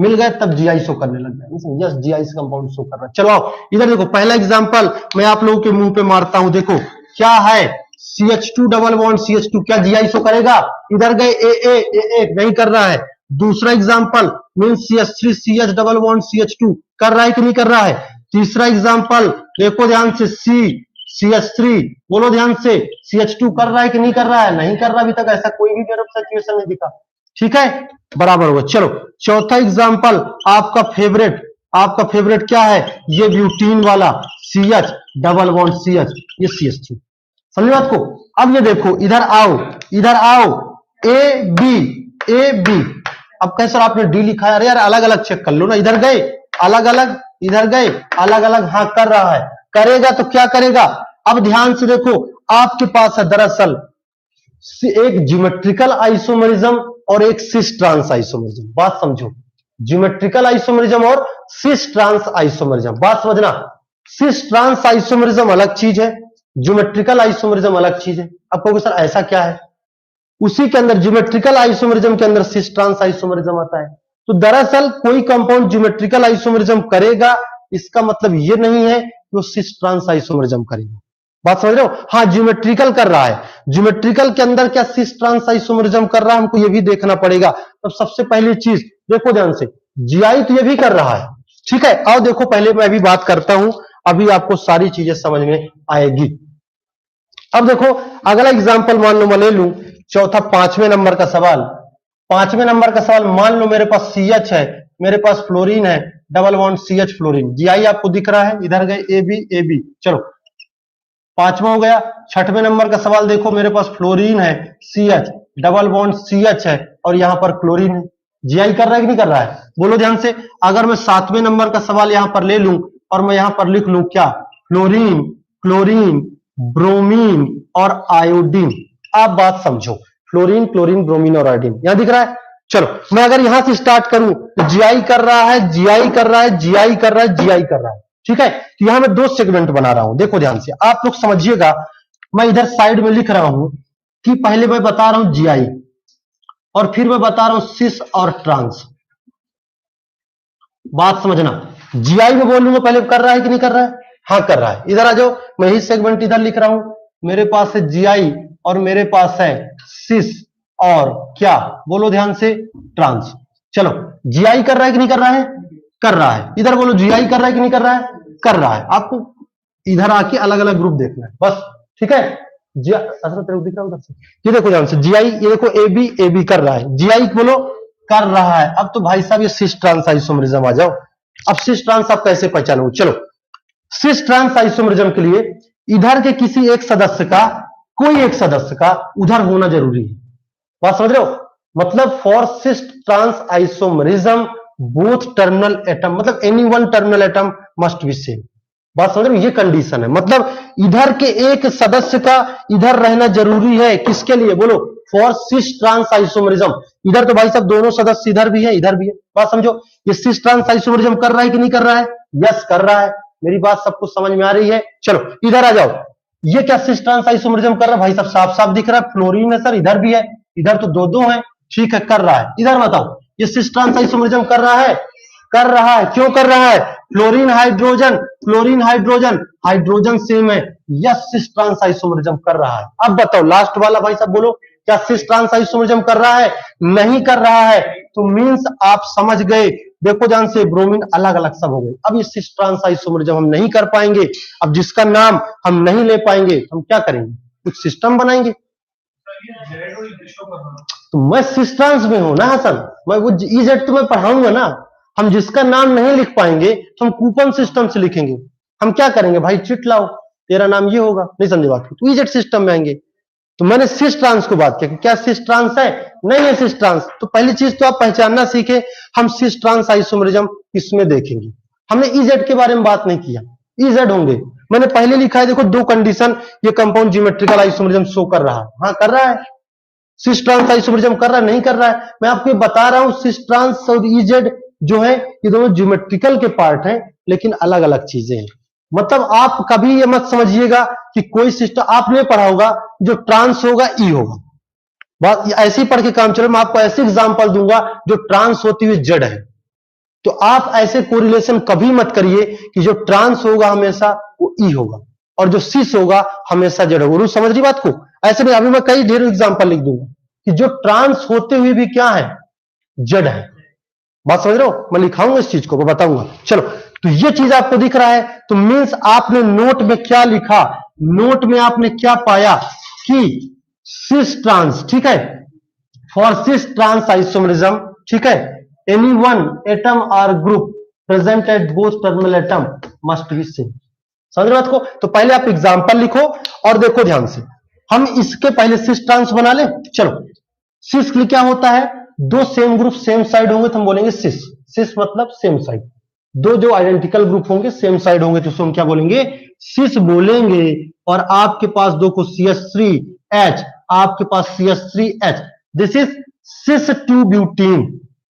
मिल गए, तब जीआई शो करने लग गया, यस जीआई से कंपाउंड शो कर रहा है। चलो आओ इधर देखो, पहला एग्जांपल मैं आप लोगों के मुंह पे मारता हूं, देखो क्या है CH2 डबल बॉन्ड CH2, क्या जीआई शो करेगा। इधर गए ए नहीं कर रहा है। दूसरा example means CH3 CH double bond CH2 कर रहा है कि नहीं कर रहा है। तीसरा एग्जांपल देखो ध्यान से, CH3 बोलो ध्यान से, CH2 कर रहा है कि नहीं कर रहा है, नहीं कर रहा अभी तक, ऐसा कोई भी मेरे सिचुएशन नहीं दिखा, ठीक है, बराबर होगा। चलो चौथा एग्जांपल आपका फेवरेट क्या है, ये ब्यूटीन वाला CH डबल बॉन्ड CH, ये CH3, समझ बात को। अब ये देखो इधर आओ, इधर आओ, ए बी, अब कैसे सर आपने डी लिखा है, अरे यार अलग अलग चेक कर लो ना, इधर गए अलग अलग, इधर गए अलग अलग, हाँ कर रहा है, करेगा तो क्या करेगा। अब ध्यान से देखो आपके पास है दरअसल एक ज्योमेट्रिकल आइसोमरिज्म और एक सिस ट्रांस आइसोमरिज्म, बात समझो। ज्योमेट्रिकल आइसोमरिज्म और सिस ट्रांस आइसोमरिज्म, बात समझना। सिस ट्रांस आइसोमरिज्म अलग चीज है, ज्योमेट्रिकल आइसोमरिज्म अलग चीज है। अब कहोगे सर ऐसा क्या है, उसी के अंदर ज्योमेट्रिकल आइसोमरिज्म के अंदर सिस ट्रांस आइसोमरिज्म आता है। तो दरअसल कोई कंपाउंड ज्योमेट्रिकल आइसोमरिज्म करेगा, इसका मतलब यह नहीं है कि वो सिस ट्रांस आइसोमरिज्म करेगा, बात समझ रहे हो। हाँ ज्योमेट्रिकल कर रहा है, ज्योमेट्रिकल के अंदर क्या सिस ट्रांस आइसोमरिज्म कर रहा है, हमको ये भी देखना पड़ेगा। तो सबसे पहली चीज देखो ध्यान से, जीआई तो ये भी कर रहा है, ठीक है। आओ देखो पहले मैं भी बात करता हूं, अभी आपको सारी चीजें समझ में आएगी। अब देखो अगला एग्जाम्पल मान लो मैं ले लूं, चौथा 5वें नंबर का सवाल। 5वें नंबर का सवाल, मान लो मेरे पास CH है, मेरे पास फ्लोरीन है, double bond CH fluorine, GI आपको दिख रहा है, इधर गए ए बी, चलो 5वां हो गया। 6वें नंबर का सवाल देखो, मेरे पास फ्लोरीन है, CH डबल बॉन्ड CH है और यहां पर क्लोरीन है, जीआई कर रहा है कि नहीं कर रहा है, बोलो ध्यान से। अगर मैं 7वें नंबर का सवाल यहां पर ले लूं और मैं यहां पर लिख लूं क्या, फ्लोरीन, क्लोरीन, ब्रोमीन और आयोडीन, आप बात समझो, फ्लोरीन, क्लोरीन, ब्रोमीन और आयोडीन यहां दिख रहा है। चलो मैं अगर यहां से स्टार्ट करूं तो जीआई कर रहा है, जीआई कर रहा है, जीआई कर रहा है, जीआई कर रहा है, ठीक है। तो यहां मैं दो सेगमेंट बना रहा हूं, देखो ध्यान से, आप लोग समझिएगा। मैं इधर साइड में लिख रहा हूं कि पहले मैं बता रहा हूं जीआई और फिर मैं बता रहा हूं सिस और ट्रांस, बात समझना। जीआई में बोलूंगा पहले कर रहा है कि नहीं कर रहा है, हाँ कर रहा है। इधर आ जाओ, मैं ही सेगमेंट इधर लिख रहा हूं, मेरे पास है जीआई और मेरे पास है सिस और क्या, बोलो ध्यान से, ट्रांस। चलो जीआई कर रहा है कि नहीं कर रहा है, कर रहा है। इधर बोलो जीआई कर रहा है कि नहीं कर रहा है, कर रहा है। आपको इधर आके अलग अलग ग्रुप देखना है बस, ठीक है। तेरे दिख रहा है उधर से, ये देखो ध्यान से, जीआई, ये देखो ए बी कर रहा है, जीआई बोलो कर रहा है। अब तो भाई साहब ये सिस ट्रांस आइसोमरिज्म आ जाओ। अब सिस ट्रांस आप कैसे पहचानो, चलो सिस ट्रांस आइसोमरिज्म के लिए इधर के किसी एक सदस्य का, कोई एक सदस्य का उधर होना जरूरी है, बात समझ रहे हो। मतलब for cis trans isomerism both terminal atom, मतलब any one terminal atom must be same, बात समझ रहे हो, ये कंडीशन है। मतलब इधर के एक सदस्य का इधर रहना जरूरी है, किसके लिए बोलो, फॉर सिस ट्रांस आइसोमरिज्म। इधर तो भाई साहब दोनों सदस्य इधर भी है इधर भी है, बात समझो। ये सिस ट्रांस आइसोमरिज्म कर रहा है कि नहीं कर रहा है, यस कर रहा है। मेरी बात सबको समझ में आ रही है। चलो इधर आ जाओ, ये क्या सिस ट्रांस आइसोमरिज्म कर रहा है, भाई साहब साफ साफ दिख रहा है, फ्लोरीन है सर, इधर भी है, इधर तो दो दो है, ठीक है कर रहा है। इधर बताओ, ये सिस ट्रांस आइसोमरिज्म कर रहा है, कर रहा है, क्यों कर रहा है, fluorine hydrogen, fluorine hydrogen, hydrogen same है, यस सिस ट्रांस आइसोमरिज्म कर रहा है। अब बताओ लास्ट वाला भाई साहब बोलो, क्या सिस ट्रांस आइसोमरिज्म कर रहा है, नहीं कर रहा है। तो मींस आप समझ गए, देखो ध्यान से, ब्रोमीन अलग अलग सब हो गए। अब ये सिस ट्रांस आइसोमरिज्म हम नहीं कर पाएंगे, अब जिसका नाम हम नहीं ले पाएंगे तो हम क्या करेंगे, कुछ सिस्टम बनाएंगे। तो मैं सिस ट्रांस में हूं ना हसन, मैं वो इजेड तो मैं पढ़ाऊंगा ना। हम जिसका नाम नहीं लिख पाएंगे तो हम कूपन सिस्टम से लिखेंगे। हम क्या करेंगे भाई, चिट लाओ, तेरा नाम ये होगा, नहीं समझे बात को, तो इजेड सिस्टम में आएंगे। तो मैंने सिस ट्रांस को बात किया कि क्या सिस ट्रांस है, नहीं है सिस ट्रांस। तो पहली चीज तो आप पहचानना सीखे, हम सिस ट्रांस आइसोमरिज्म इसमें देखेंगे। हमने इजेड के बारे में बात नहीं किया, इजेड होंगे। मैंने पहले लिखा है, देखो दो कंडीशन, ये कंपाउंड ज्योमेट्रिकल आइसोमरिज्म शो कर रहा है, हाँ कर रहा है। सिस ट्रांस आइसोमरिज्म कर रहा है, नहीं कर रहा है। मैं आपको बता रहा हूं सिस ट्रांस और इजेड जो है ये दोनों ज्योमेट्रिकल के पार्ट हैं, लेकिन अलग अलग चीजें हैं। मतलब आप कभी ये मत समझिएगा कि कोई सिस्टम आपने पढ़ा होगा जो ट्रांस होगा ई होगा, बात ऐसे ही पढ़ के काम चलो। मैं आपको ऐसे एग्जांपल दूंगा जो ट्रांस होती हुई जेड है, तो आप ऐसे कोरिलेशन कभी मत करिए कि जो ट्रांस होगा हमेशा वो ई होगा और जो सिस होगा हमेशा जेड होगा। रूल समझ रही बात को? ऐसे में अभी मैं कई ढेर एग्जांपल लिख दूंगा कि जो ट्रांस होते हुए भी क्या है, जेड है। बात समझ रहे हो? मैं लिखाऊंगा इस चीज को, मैं बताऊंगा। चलो, तो ये चीज आपको दिख रहा है, तो मीन्स आपने नोट में क्या लिखा, नोट में आपने क्या पाया कि सिस ट्रांस, ठीक है, फॉर सिस ट्रांस आइसोमरिज्म, ठीक है, एनी वन एटम और group present at both terminal atom must be same. समझ रहे बात को? तो पहले आप एग्जांपल लिखो और देखो ध्यान से। हम इसके पहले सिस ट्रांस बना ले। चलो, सिस के लिए क्या होता है, दो सेम ग्रुप सेम साइड होंगे तो हम बोलेंगे सिस। सिस मतलब सेम साइड। दो जो आइडेंटिकल ग्रुप होंगे सेम साइड होंगे तो उसको हम क्या बोलेंगे, सिस बोलेंगे। और आपके पास दो को CH3H, आपके पास CH3H, this is cis 2 butene,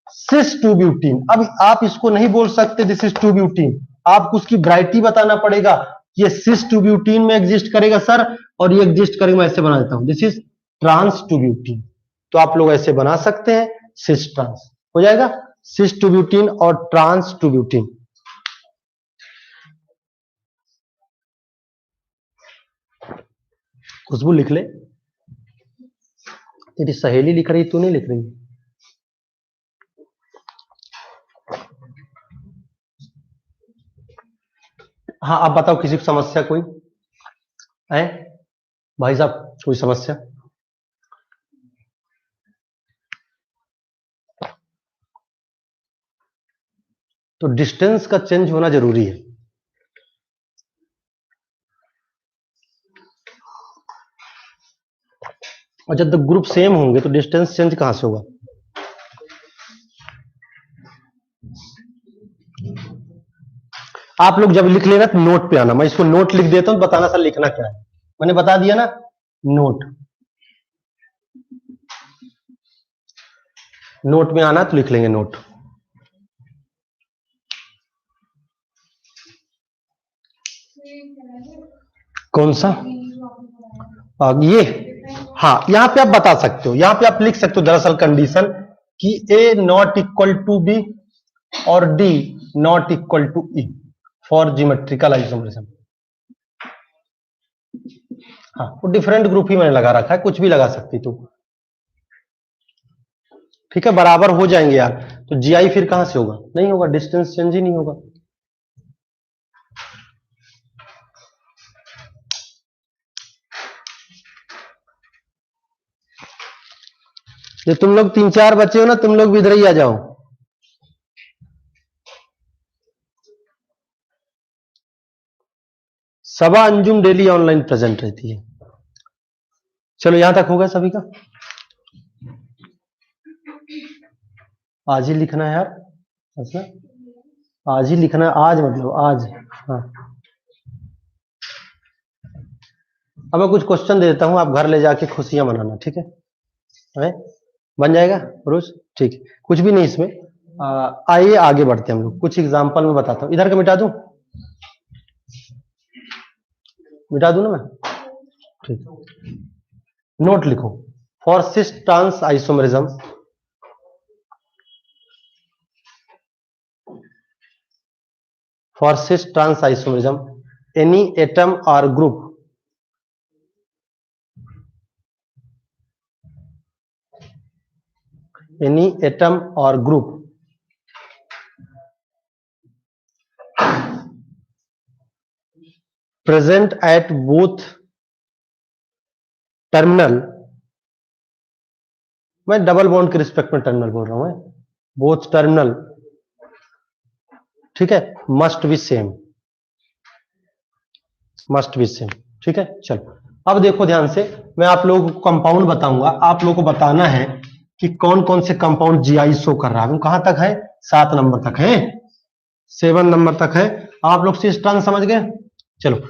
cis 2 butene. अब आप इसको नहीं बोल सकते दिस इज 2 ब्यूटीन, आपको उसकी वैरायटी बताना पड़ेगा। ये सिस 2 ब्यूटीन में एग्जिस्ट करेगा सर, और ये एग्जिस्ट करेगा, मैं ऐसे बना देता हूं, दिस इज ट्रांस 2 ब्यूटीन। तो आप लोग ऐसे बना सकते हैं, सिस ट्रांस हो जाएगा, सिस 2 ब्यूटीन और ट्रांस 2 ब्यूटीन। खुशबू लिख ले, तेरी सहेली लिख रही, तू नहीं लिख रही। हाँ, आप बताओ किसी को समस्या कोई है? भाई साहब कोई समस्या? तो डिस्टेंस का चेंज होना जरूरी है। और जब ग्रुप सेम होंगे तो डिस्टेंस चेंज कहां से होगा? आप लोग जब लिख लेना तो नोट पे आना, मैं इसको नोट लिख देता हूं, बताना सर लिखना क्या है। मैंने बता दिया ना, नोट, नोट में आना तो लिख लेंगे नोट। कौन सा? ये, हाँ, यहां पे आप बता सकते हो, यहां पे आप लिख सकते हो दरअसल कंडीशन कि A not equal to B और D not equal to E for geometrical isomerism. हाँ, वो डिफरेंट ग्रुप ही मैंने लगा रखा है, कुछ भी लगा सकती तू, ठीक है, बराबर हो जाएंगे यार। तो जीआई फिर कहां से होगा? नहीं होगा, डिस्टेंस चेंज ही नहीं होगा। ये तुम लोग 3-4 बच्चे हो ना, तुम लोग भी इधर ही आ जाओ। सबा अंजुम डेली ऑनलाइन प्रेजेंट रहती है। चलो यहां तक होगा सभी का? आज ही लिखना है यार, अच्छा, आज ही लिखना है, आज मतलब आज। हाँ, अब मैं कुछ क्वेश्चन दे देता हूं, आप घर ले जाके खुशियां मनाना, ठीक है? बन जाएगा रोज? ठीक है, कुछ भी नहीं इसमें। आइए आगे बढ़ते हैं हम लोग, कुछ एग्जांपल में बताता हूं। इधर का मिटा दूं, मिटा दूं ना मैं? ठीक, नोट लिखो, for cis trans isomerism, for cis trans isomerism any atom or group any atom or group present at both terminal, मैं डबल बॉन्ड के रिस्पेक्ट में टर्मिनल बोल रहा हूं, बोथ टर्मिनल, ठीक है, must be same, must be same, ठीक है। चलो अब देखो ध्यान से, मैं आप लोगों को कंपाउंड बताऊंगा, आप लोगों को बताना है कि कौन कौन से कंपाउंड जीआई शो कर रहा है। वो कहां तक है? 7 नंबर तक है, 7 नंबर तक है। आप लोग सिस्टम समझ गए। चलो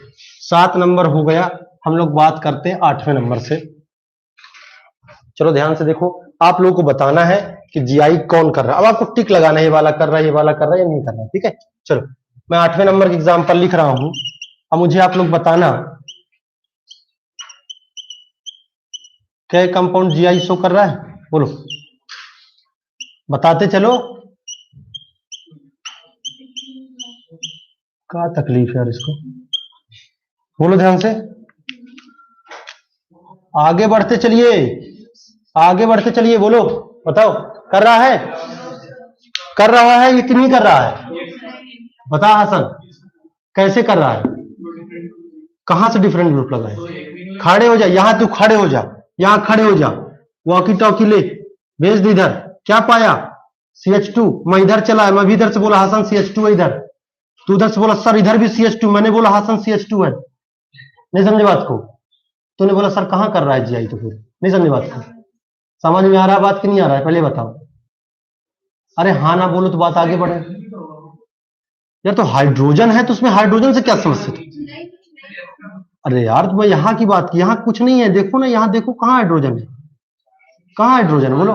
7 नंबर हो गया, हम लोग बात करते हैं 8वें नंबर से। चलो ध्यान से देखो, आप लोगों को बताना है कि जीआई कौन कर रहा है। अब आपको टिक लगाना है, ये वाला कर रहा है, ये वाला कर रहा है या नहीं कर रहा है, ठीक है। चलो मैं 8वें नंबर की एग्जांपल लिख रहा हूं, अब मुझे आप लोग बताना क्या कंपाउंड जीआई शो कर रहा है, बोलो, बताते चलो। क्या तकलीफ है यार इसको, बोलो ध्यान से, आगे बढ़ते चलिए, आगे बढ़ते चलिए, बोलो बताओ, कर रहा है, कर रहा है, ये कि नहीं कर रहा है? बता हसन, कैसे कर रहा है? कहां से डिफरेंट ग्रुप लगा है? खड़े हो जा, यहां तू खड़े हो जा, यहां खड़े हो जा, वॉकी टॉकी ले, भेज दे इधर। क्या पाया? CH2। मैं इधर चला, मैं भी इधर से बोला हसन CH2 है इधर, तू उधर से बोला सर इधर भी CH2, मैंने बोला हसन CH2 है। नहीं समझे बात को? तूने बोला सर कहां कर रहा है जीआई, तो फिर नहीं समझे बात को? समझ में आ रहा है बात कि नहीं आ रहा है, पहले बताओ। अरे हाँ ना बोलो तो बात आगे बढ़े यार। तो हाइड्रोजन है तो उसमें हाइड्रोजन से क्या समस्या थी? अरे यार तुम्हें यहाँ की बात की, यहाँ कुछ नहीं है, देखो ना, यहाँ देखो कहाँ हाइड्रोजन है, कहाँ हाइड्रोजन है, बोलो।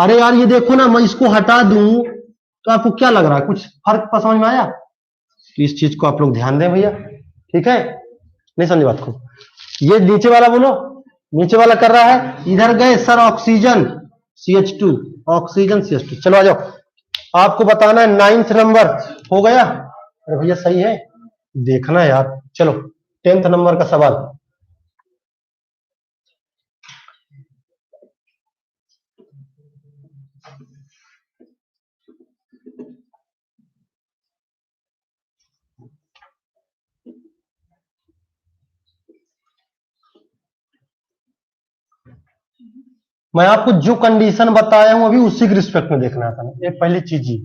अरे यार ये देखो ना, मैं इसको हटा दूं तो आपको क्या लग रहा है, कुछ फर्क समझ में आया? तो इस चीज को आप लोग ध्यान दें भैया, ठीक है। नहीं समझे बात को? ये नीचे वाला बोलो, नीचे वाला कर रहा है, इधर गए sir oxygen CH2, oxygen CH2। चलो आ जाओ, आपको बताना है 9th नंबर हो गया। अरे भैया सही है, देखना यार। चलो 10th नंबर का सवाल, मैं आपको जो कंडीशन बताया हूं अभी उसी के रिस्पेक्ट में देखना था, एक पहली चीज ही,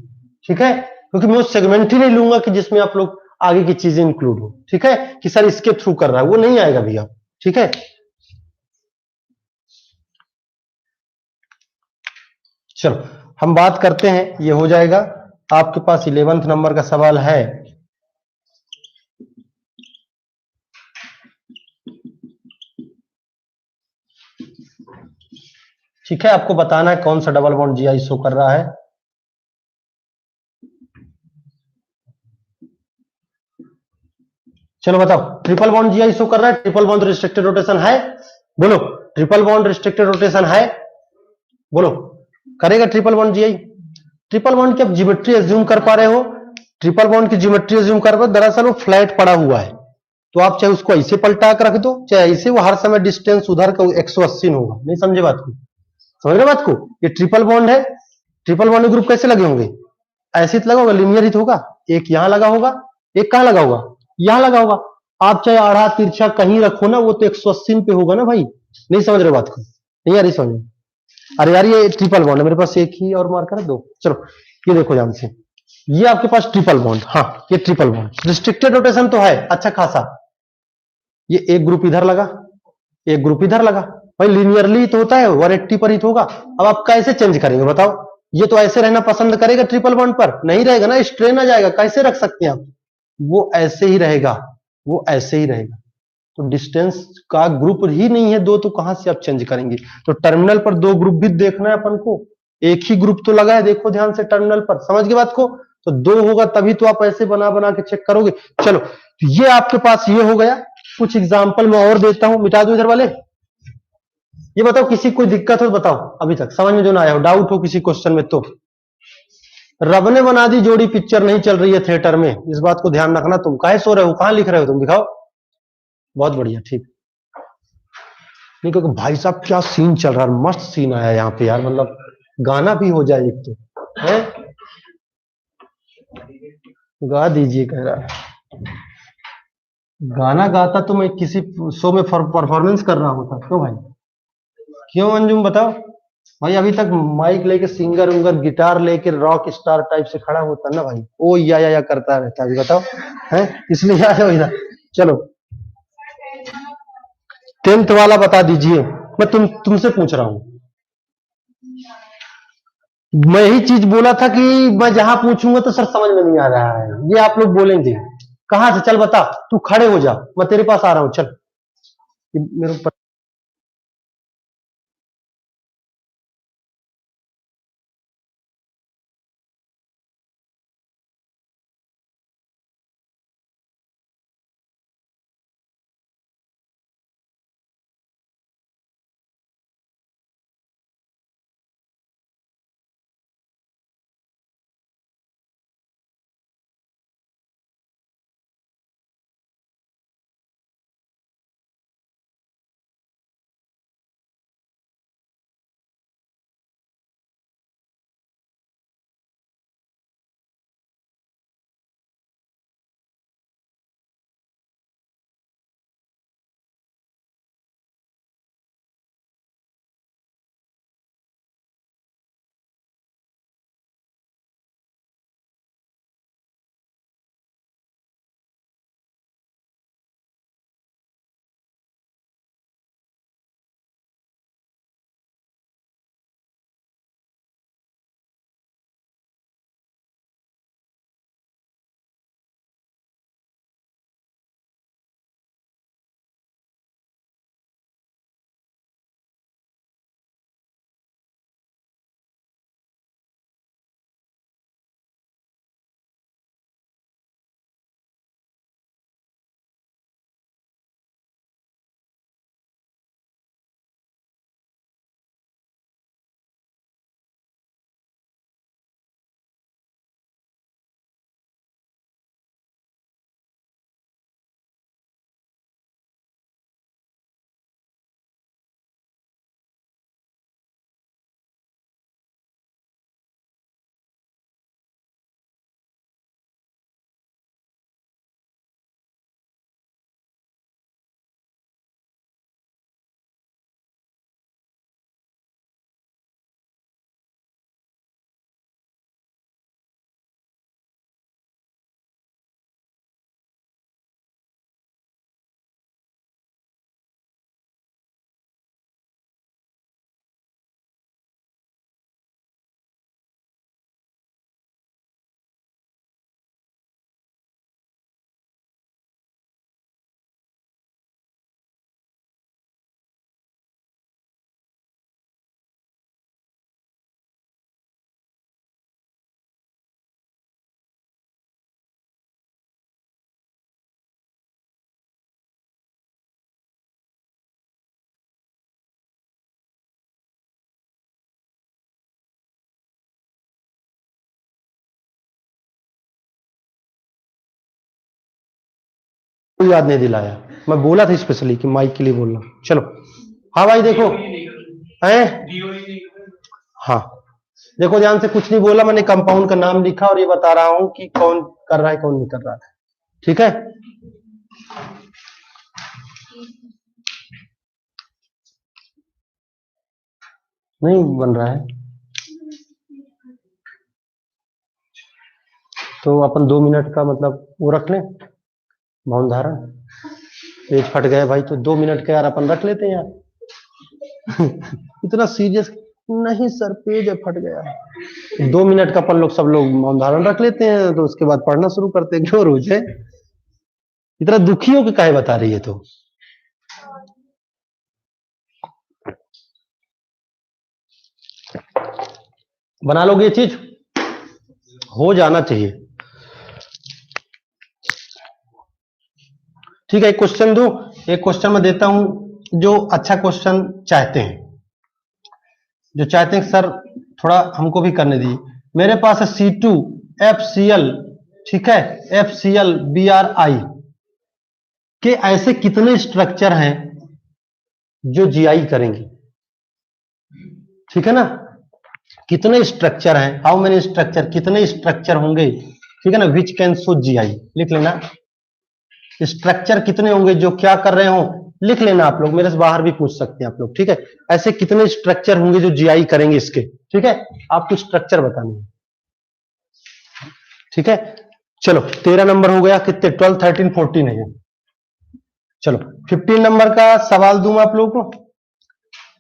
ठीक है, क्योंकि मैं वो सेगमेंट ही नहीं लूंगा कि जिसमें आप लोग आगे की चीजें इंक्लूड हो, ठीक है, कि सर इसके थ्रू कर रहा है, वो नहीं आएगा भैया, ठीक है। चलो हम बात करते हैं, ये हो जाएगा। आपके पास 11th नंबर का सवाल है, ठीक है, आपको बताना है कौन सा डबल बॉन्ड जीआई शो कर रहा है। चलो बताओ, ट्रिपल बॉन्ड जीआई शो कर रहा है, ट्रिपल बॉन्ड रिस्ट्रिक्टेड रोटेशन है, बोलो। ट्रिपल बॉन्ड रिस्ट्रिक्टेड रोटेशन है, बोलो। करेगा triple bond GI? Triple bond की आप ज्योमेट्री एज्यूम कर पा रहे हो? ट्रिपल बॉन्ड की ज्योमेट्री एज्यूम कर पा, दरअसल वो फ्लैट पड़ा हुआ है, तो आप चाहे उसको ऐसे पलटा कर रख दो, चाहे ऐसे, वो हर समय डिस्टेंस उधर का 180 होगा। नहीं समझे बात को? समझ रहे बात को? ये ट्रिपल बॉन्ड है, ट्रिपल बॉन्ड ग्रुप कैसे लगे होंगे? ऐसे तो लगा होगा, लिनियर ही तो होगा, एक यहां लगा होगा, एक कहां लगा होगा, यहां लगा होगा। आप चाहे आड़ा तिरछा कहीं रखो ना, वो तो 180 पे होगा ना भाई। नहीं समझ रहे बात को? नहीं आ रही समझ? अरे यार ये ट्रिपल बॉन्ड है, मेरे पास एक ही और मार्कर है, 2। चलो ये देखो ध्यान से, ये आपके पास ट्रिपल बॉन्ड, हाँ ये ट्रिपल बॉन्ड रिस्ट्रिक्टेड रोटेशन तो है अच्छा खासा। ये एक ग्रुप इधर लगा, एक ग्रुप इधर लगा, भाई लिनियरली तो होता है, 180 पर ही तो होगा। अब आप कैसे चेंज करेंगे बताओ? ये तो ऐसे रहना पसंद करेगा ट्रिपल बॉन्ड पर, नहीं रहेगा ना, स्ट्रेन आ जाएगा, कैसे रख सकते हैं आप? वो ऐसे ही रहेगा, वो ऐसे ही रहेगा। तो डिस्टेंस का ग्रुप ही नहीं है दो, तो कहां से आप चेंज करेंगे? तो टर्मिनल पर 2 ग्रुप भी देखना है अपन को, एक ही ग्रुप तो लगा है, देखो ध्यान से टर्मिनल पर, समझ गए बात को? तो 2 होगा तभी तो आप ऐसे बना बना के चेक करोगे। चलो ये आपके पास ये हो गया, कुछ एग्जाम्पल मैं और देता हूं, मिटा दो इधर वाले। ये बताओ किसी कोई दिक्कत हो बताओ, अभी तक समझ में जो ना आया हो, डाउट हो किसी क्वेश्चन में तो। रब ने बना दी जोड़ी पिक्चर नहीं चल रही है थिएटर में, इस बात को ध्यान रखना। तुम काहे सो रहे हो, कहां लिख रहे हो तुम, दिखाओ। बहुत बढ़िया, ठीक। नहीं क्योंकि भाई साहब क्या सीन चल रहा है, मस्त सीन आया यहाँ पे यार, मतलब गाना भी हो जाए एक तो है, गा दीजिए कह रहा है। गाना गाता तो मैं किसी शो में परफॉर्मेंस कर रहा होता। क्यों भाई? क्यों अंजुम बताओ? भाई अभी तक माइक लेके सिंगर उंगर गिटार लेके रॉक स्टार टाइप से खड़ा होता ना भाई, ओ या करता रहता। अभी बताओ है, इसलिए आ जाओ इधर। चलो 10th वाला बता दीजिए। मैं तुमसे पूछ रहा हूं। मैं यही चीज बोला था कि मैं जहां पूछूंगा तो सर समझ में नहीं आ रहा है, ये आप लोग बोलेंगे कहां से। चल बता, तू खड़े हो जा, मैं तेरे पास आ रहा हूं। चल मेरे ऊपर। कोई याद नहीं दिलाया, मैं बोला था स्पेशली कि माइक के लिए बोलना। चलो हाँ भाई देखो है। हाँ देखो ध्यान से, कुछ नहीं बोला मैंने, कंपाउंड का नाम लिखा और ये बता रहा हूं कि कौन कर रहा है कौन नहीं कर रहा है। ठीक है, नहीं बन रहा है तो अपन 2 मिनट का मतलब वो रख लें, मौन धारण। पेज फट गए भाई तो 2 मिनट का यार अपन रख लेते हैं यार। इतना सीरियस नहीं सर, पेज फट गया। 2 मिनट का अपन लोग सब लोग मौन धारण रख लेते हैं, तो उसके बाद पढ़ना शुरू करते हैं। क्यों रोज है इतना दुखी हो के काहे बता रही है? तो बना लोगे ये चीज, हो जाना चाहिए। ठीक है, एक क्वेश्चन दो, एक क्वेश्चन मैं देता हूं जो अच्छा क्वेश्चन चाहते हैं, जो चाहते हैं सर थोड़ा हमको भी करने दीजिए। मेरे पास है C2FCl, ठीक है, FCl BrI के ऐसे कितने स्ट्रक्चर हैं जो जीआई करेंगे? ठीक है ना, कितने स्ट्रक्चर हैं, हाउ मेनी स्ट्रक्चर, कितने स्ट्रक्चर होंगे, ठीक है ना, विच कैन शो जीआई, लिख लेना। स्ट्रक्चर कितने होंगे जो क्या कर रहे हो, लिख लेना आप लोग, मेरे से बाहर भी पूछ सकते हैं आप लोग, ठीक है। ऐसे कितने स्ट्रक्चर होंगे जो जीआई करेंगे इसके, ठीक है। आपको स्ट्रक्चर बताने हैं, ठीक है। चलो 13 नंबर हो गया, कितने 12 13 14 है। चलो 15 नंबर का सवाल दूं आप लोगों को।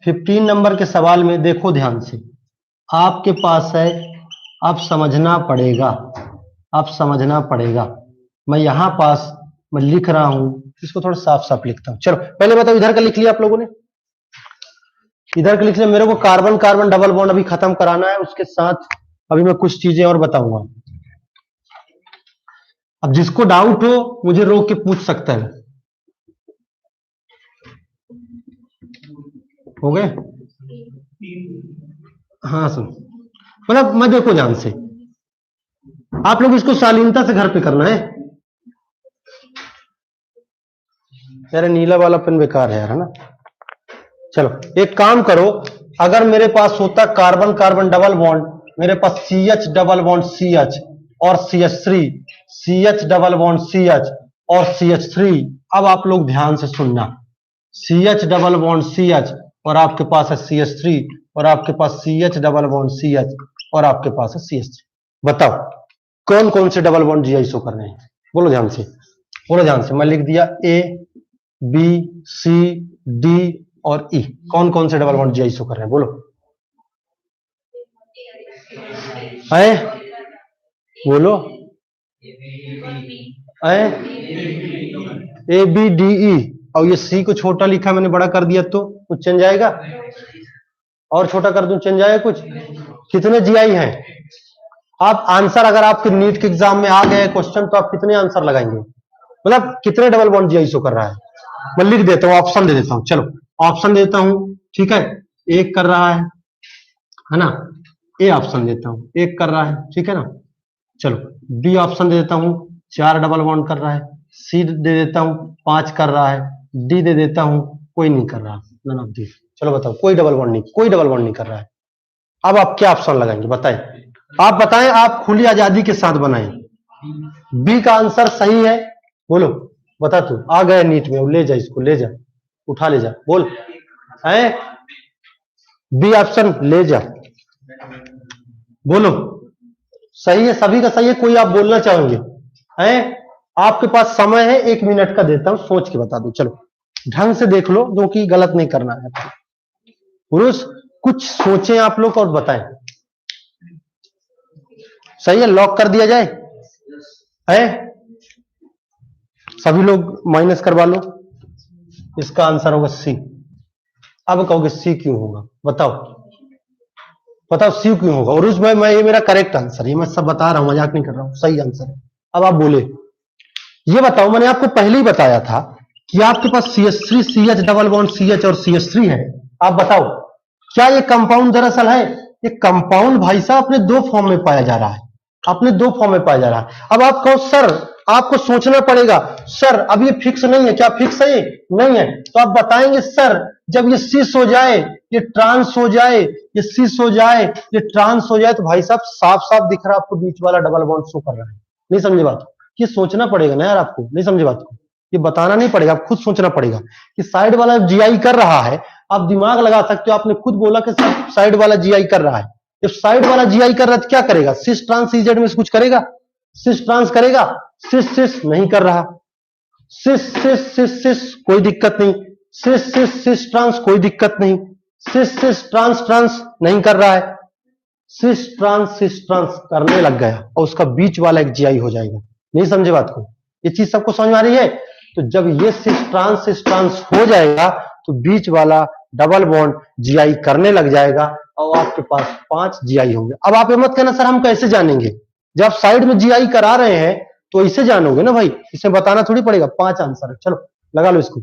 15 नंबर के सवाल में देखो ध्यान से, आपके पास है, आप समझना पड़ेगा, आप समझना पड़ेगा। मैं यहां पास मैं लिख रहा हूं, इसको थोड़ा साफ साफ लिखता हूं। चलो पहले बताओ, इधर का लिख लिया आप लोगों ने, इधर का लिख लिया। मेरे को कार्बन कार्बन डबल बॉन्ड अभी खत्म कराना है, उसके साथ अभी मैं कुछ चीजें और बताऊंगा। अब जिसको डाउट हो मुझे रोक के पूछ सकता है। हो गए? हाँ सुन, मतलब मैं देखो ध्यान से, आप लोग इसको शालीनता से घर पे करना है। यार नीला वाला पेन बेकार है यार, है ना। चलो एक काम करो, अगर मेरे पास होता कार्बन कार्बन डबल बॉन्ड, मेरे पास C H double bond C H और C H three, C H double bond C H और सी एच थ्री। अब आप लोग ध्यान से सुनना, C H double bond C H और आपके पास है सी एच थ्री, और आपके पास C H double bond C H और आपके पास है सी एच थ्री। बताओ कौन कौन से डबल बॉन्ड जीआई शो कर रहे हैं, बोलो ध्यान से, बोलो ध्यान से। मैं लिख दिया ए बी सी डी और ई, कौन कौन से डबल बॉन्ड जीआई शो कर रहे हैं, बोलो। आए बोलो, आए ए बी डी ई, और ये सी को छोटा लिखा मैंने, बड़ा कर दिया तो कुछ चेंज आएगा? और छोटा कर दूं चेंज आएगा कुछ? कितने जीआई हैं? आप आंसर, अगर आपके नीट के एग्जाम में आ गए क्वेश्चन, तो आप कितने आंसर लगाएंगे, मतलब कितने डबल बॉन्ड जीआई शो कर रहा है? मैं लिख देता हूं, ऑप्शन दे देता हूं, चलो ऑप्शन देता हूं, ठीक है। एक कर रहा है ना, ए ऑप्शन देता हूं, एक कर रहा है, ठीक है ना। चलो बी ऑप्शन दे देता हूं, 4 डबल बॉन्ड कर रहा है। सी दे देता हूं, 5 कर रहा है। डी दे देता हूं, कोई नहीं कर रहा, नन ऑफ दिस। चलो बताओ, कोई डबल बॉन्ड नहीं, कोई डबल बॉन्ड नहीं कर रहा है। अब आप क्या ऑप्शन लगाएंगे बताएं, आप बताएं, आप खुली आजादी के साथ बनाएं। बी का आंसर सही है, बोलो, बता तू, आ गया नीट में, ले जा इसको, ले जा, उठा ले जा, बोल है। बी ऑप्शन ले जा, बोलो। सही है, सभी का सही है, कोई आप बोलना चाहेंगे हैं? आपके पास समय है, 1 मिनट का देता हूं, सोच के बता दो। चलो ढंग से देख लो, जो कि गलत नहीं करना है। पुरुष कुछ सोचें आप लोग और बताएं। सही है, लॉक कर दिया जाए है? सभी लोग माइनस करवा लो, इसका आंसर होगा सी। अब कहोगे सी क्यों होगा, बताओ, बताओ सी क्यों होगा। और उसमें मैं, ये मेरा करेक्ट आंसर है, मैं सब बता रहा हूं, मजाक नहीं कर रहा हूं, सही आंसर है। अब आप बोले, ये बताओ, मैंने आपको पहले ही बताया था कि आपके पास C H three, C H double bond C H और सी एच थ्री है। आप बताओ क्या ये कंपाउंड दरअसल है? ये कंपाउंड भाई साहब अपने 2 फॉर्म में पाया जा रहा है, अपने 2 फॉर्म में पाया जा रहा है। अब आप कहो सर, आपको सोचना पड़ेगा, सर अब ये फिक्स नहीं है, क्या फिक्स है? नहीं है, तो आप बताएंगे सर जब ये सिस हो जाए, ये ट्रांस हो जाए, ये सिस हो जाए, ये ट्रांस हो जाए, तो भाई साहब साफ साफ दिख रहा है आपको, बीच वाला डबल बॉन्ड शो कर रहा है। नहीं समझे बात? ये सोचना पड़ेगा ना यार आपको, नहीं समझे बात को? ये बताना नहीं पड़ेगा, आप खुद सोचना पड़ेगा कि साइड वाला जीआई कर रहा है। आप दिमाग लगा सकते हो, आपने खुद बोला कि साइड वाला जीआई कर रहा है। जब साइड वाला जीआई कर रहा है तो क्या करेगा? सिस ट्रांस इजेड में से कुछ करेगा? सिस ट्रांस करेगा? सिस सिस नहीं कर रहा, सिस सिस सिस सिस कोई दिक्कत नहीं, सिस सिस सिस ट्रांस कोई दिक्कत नहीं, सिस सिस ट्रांस ट्रांस नहीं कर रहा है, सिस ट्रांस करने लग गया और उसका बीच वाला एक जीआई हो जाएगा। नहीं समझे बात को? ये चीज सबको समझ में आ रही है? तो जब ये सिस ट्रांस हो जाएगा तो बीच वाला डबल बॉन्ड जीआई करने लग जाएगा और आपके पास 5 जीआई होंगे। अब आप ये मत कहना सर हम कैसे जानेंगे, जब साइड में जीआई करा रहे हैं तो इसे जानोगे ना भाई, इसे बताना थोड़ी पड़ेगा। 5 आंसर है, चलो लगा लो इसको।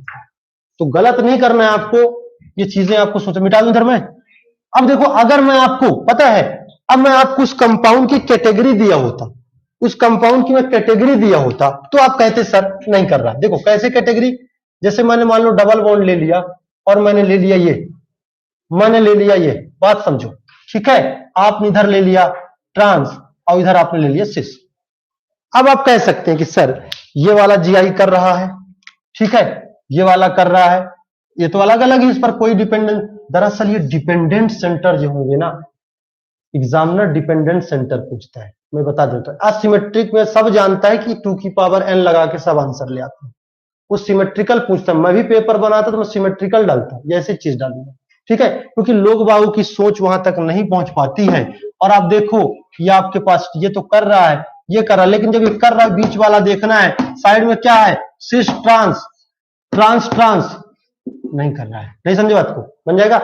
तो गलत नहीं करना है आपको, ये चीजें आपको सोचो। मिटा दूं इधर में। अब देखो, अगर मैं आपको पता है, अब मैं आपको उस कंपाउंड की कैटेगरी दिया होता, उस कंपाउंड की मैं कैटेगरी दिया होता, तो आप कहते सर नहीं कर रहा। देखो कैसे कैटेगरी, जैसे मैंने मान लो डबल बॉन्ड ले लिया और मैंने ले लिया ये, मैंने ले लिया ये, बात समझो, ठीक है। आपने इधर ले लिया ट्रांस और इधर आपने ले लिया सिस। अब आप कह सकते हैं कि सर ये वाला जीआई कर रहा है, ठीक है, ये वाला कर रहा है, ये तो अलग अलग ही, इस पर कोई डिपेंडेंट, दरअसल ये डिपेंडेंट सेंटर जो होंगे ना, एग्जामिनर डिपेंडेंट सेंटर पूछता है, मैं बता देता हूं। असिमेट्रिक में सब जानता है कि 2 की पावर n लगा के सब आंसर ले आते हैं, वो सिमेट्रिकल पूछता है। मैं भी पेपर बनाता तो मैं सिमेट्रिकल डालता, ये ऐसी चीज डालूंगा, ठीक है, क्योंकि लोग बाबू की सोच वहां तक नहीं पहुंच पाती है। और आप देखो ये आपके पास ये तो कर रहा है, ये कर रहा है, लेकिन जब ये कर रहा है बीच वाला देखना है, साइड में क्या है, सिस ट्रांस ट्रांस ट्रांस नहीं कर रहा है, नहीं समझे बात को, बन जाएगा।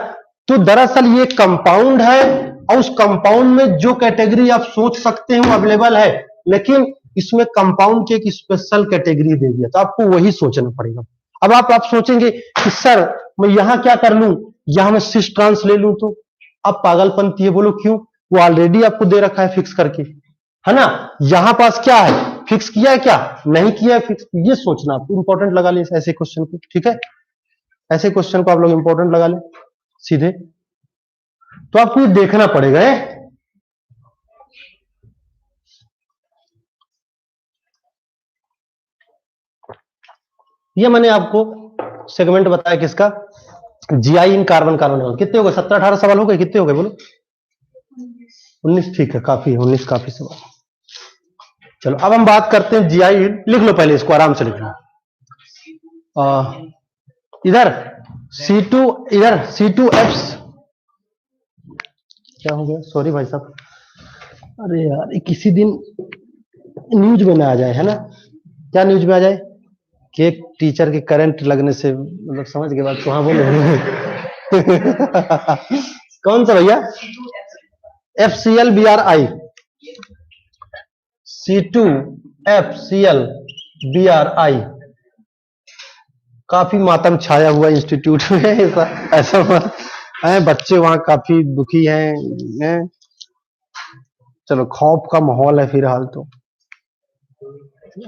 तो दरअसल ये कंपाउंड है, और उस कंपाउंड में जो कैटेगरी आप सोच सकते हैं वो अवेलेबल है, लेकिन इसमें कंपाउंड की एक स्पेशल कैटेगरी दे दिया, तो आपको वही सोचना पड़ेगा। अब आप सोचेंगे कि सर मैं यहां क्या कर लूं, यहां मैं सिस ट्रांस ले लूं, तो अब पागलपंती है, बोलो क्यों, वो ऑलरेडी आपको दे रखा है फिक्स करके, है ना। यहां पास क्या है, फिक्स किया है, क्या नहीं किया है फिक्स, ये सोचना आप इंपॉर्टेंट लगा ले ऐसे क्वेश्चन को, ठीक है, ऐसे क्वेश्चन को आप लोग इंपॉर्टेंट लगा ले सीधे, तो आपको ये देखना पड़ेगा है? ये मैंने आपको सेगमेंट बताया किसका, जीआई इन कार्बन कार्बन। कितने हो गए, 17-18 सवाल हो गए, कितने हो गए बोलो, 19, ठीक है, काफी है 19, काफी सवाल। चलो अब हम बात करते हैं जीआई, लिख लो पहले इसको, आराम से लिख लो। इधर C2, इधर C2F, क्या हो गया, सॉरी भाई साहब, अरे यार किसी दिन न्यूज में ना आ जाए, है ना, क्या न्यूज में आ जाए कि एक टीचर के करंट लगने से, मतलब समझ के बाद, वहां बोलो कौन सा भैया, FClBrI, C2FClBrI, काफी मातम छाया हुआ इंस्टीट्यूट में ऐसा है, बच्चे वहां काफी दुखी हैं, चलो खौफ का माहौल है फिलहाल, तो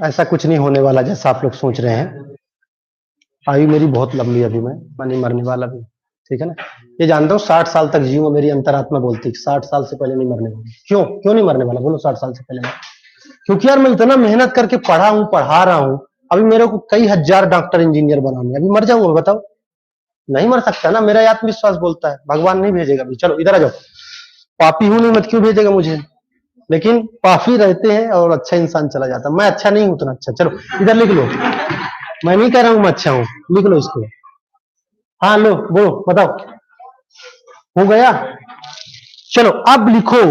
ऐसा कुछ नहीं होने वाला जैसा आप लोग सोच रहे हैं। आयु मेरी बहुत लंबी, अभी मैं नहीं मरने वाला भी, ठीक है ना, ये जानता हूँ 60 साल तक जीऊंगा, मेरी अंतरात्मा बोलती है 60 साल से पहले नहीं मरने वाला। क्यों नहीं मरने वाला, बोलो 60 साल से पहले? क्योंकि यार मैं इतना मेहनत करके पढ़ा हूं, पढ़ा रहा हूं, अभी मेरे को कई हजार डॉक्टर इंजीनियर बनाने, अभी मर जाऊंगा बताओ, नहीं मर सकता ना, मेरा आत्मविश्वास बोलता है, भगवान नहीं भेजेगा अभी। चलो इधर आ जाओ, पापी हूं नहीं, मत क्यों भेजेगा मुझे, लेकिन पापी रहते हैं और अच्छा इंसान चला जाता है, मैं अच्छा नहीं हूं उतना अच्छा। चलो इधर लिख लो, मैं नहीं कह रहा हूं मैं अच्छा हूं, लिख लो इसको, हाँ लो बोलो बताओ, हो गया। चलो अब लिखो,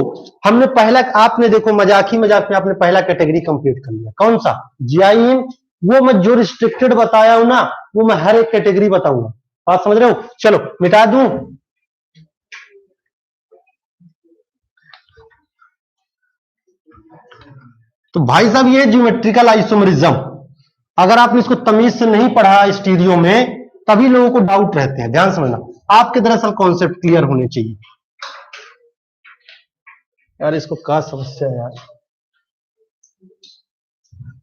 हमने पहला, आपने देखो मजाक ही मजाक में आपने पहला कैटेगरी कंप्लीट कर लिया, कौन सा, जीआई इन, वो मैं जो रिस्ट्रिक्टेड बताया हूं ना, वो मैं हर एक कैटेगरी बताऊंगा, बात समझ रहे हो। चलो मिटा दूं, तो भाई साहब ये ज्योमेट्रिकल आइसोमरिज्म, अगर आपने इसको तमीज से नहीं पढ़ा स्टीरियो में, तभी लोगों को डाउट रहते हैं, ध्यान समझना, आपके दरअसल कॉन्सेप्ट क्लियर होने चाहिए। यार इसको क्या समस्या है यार,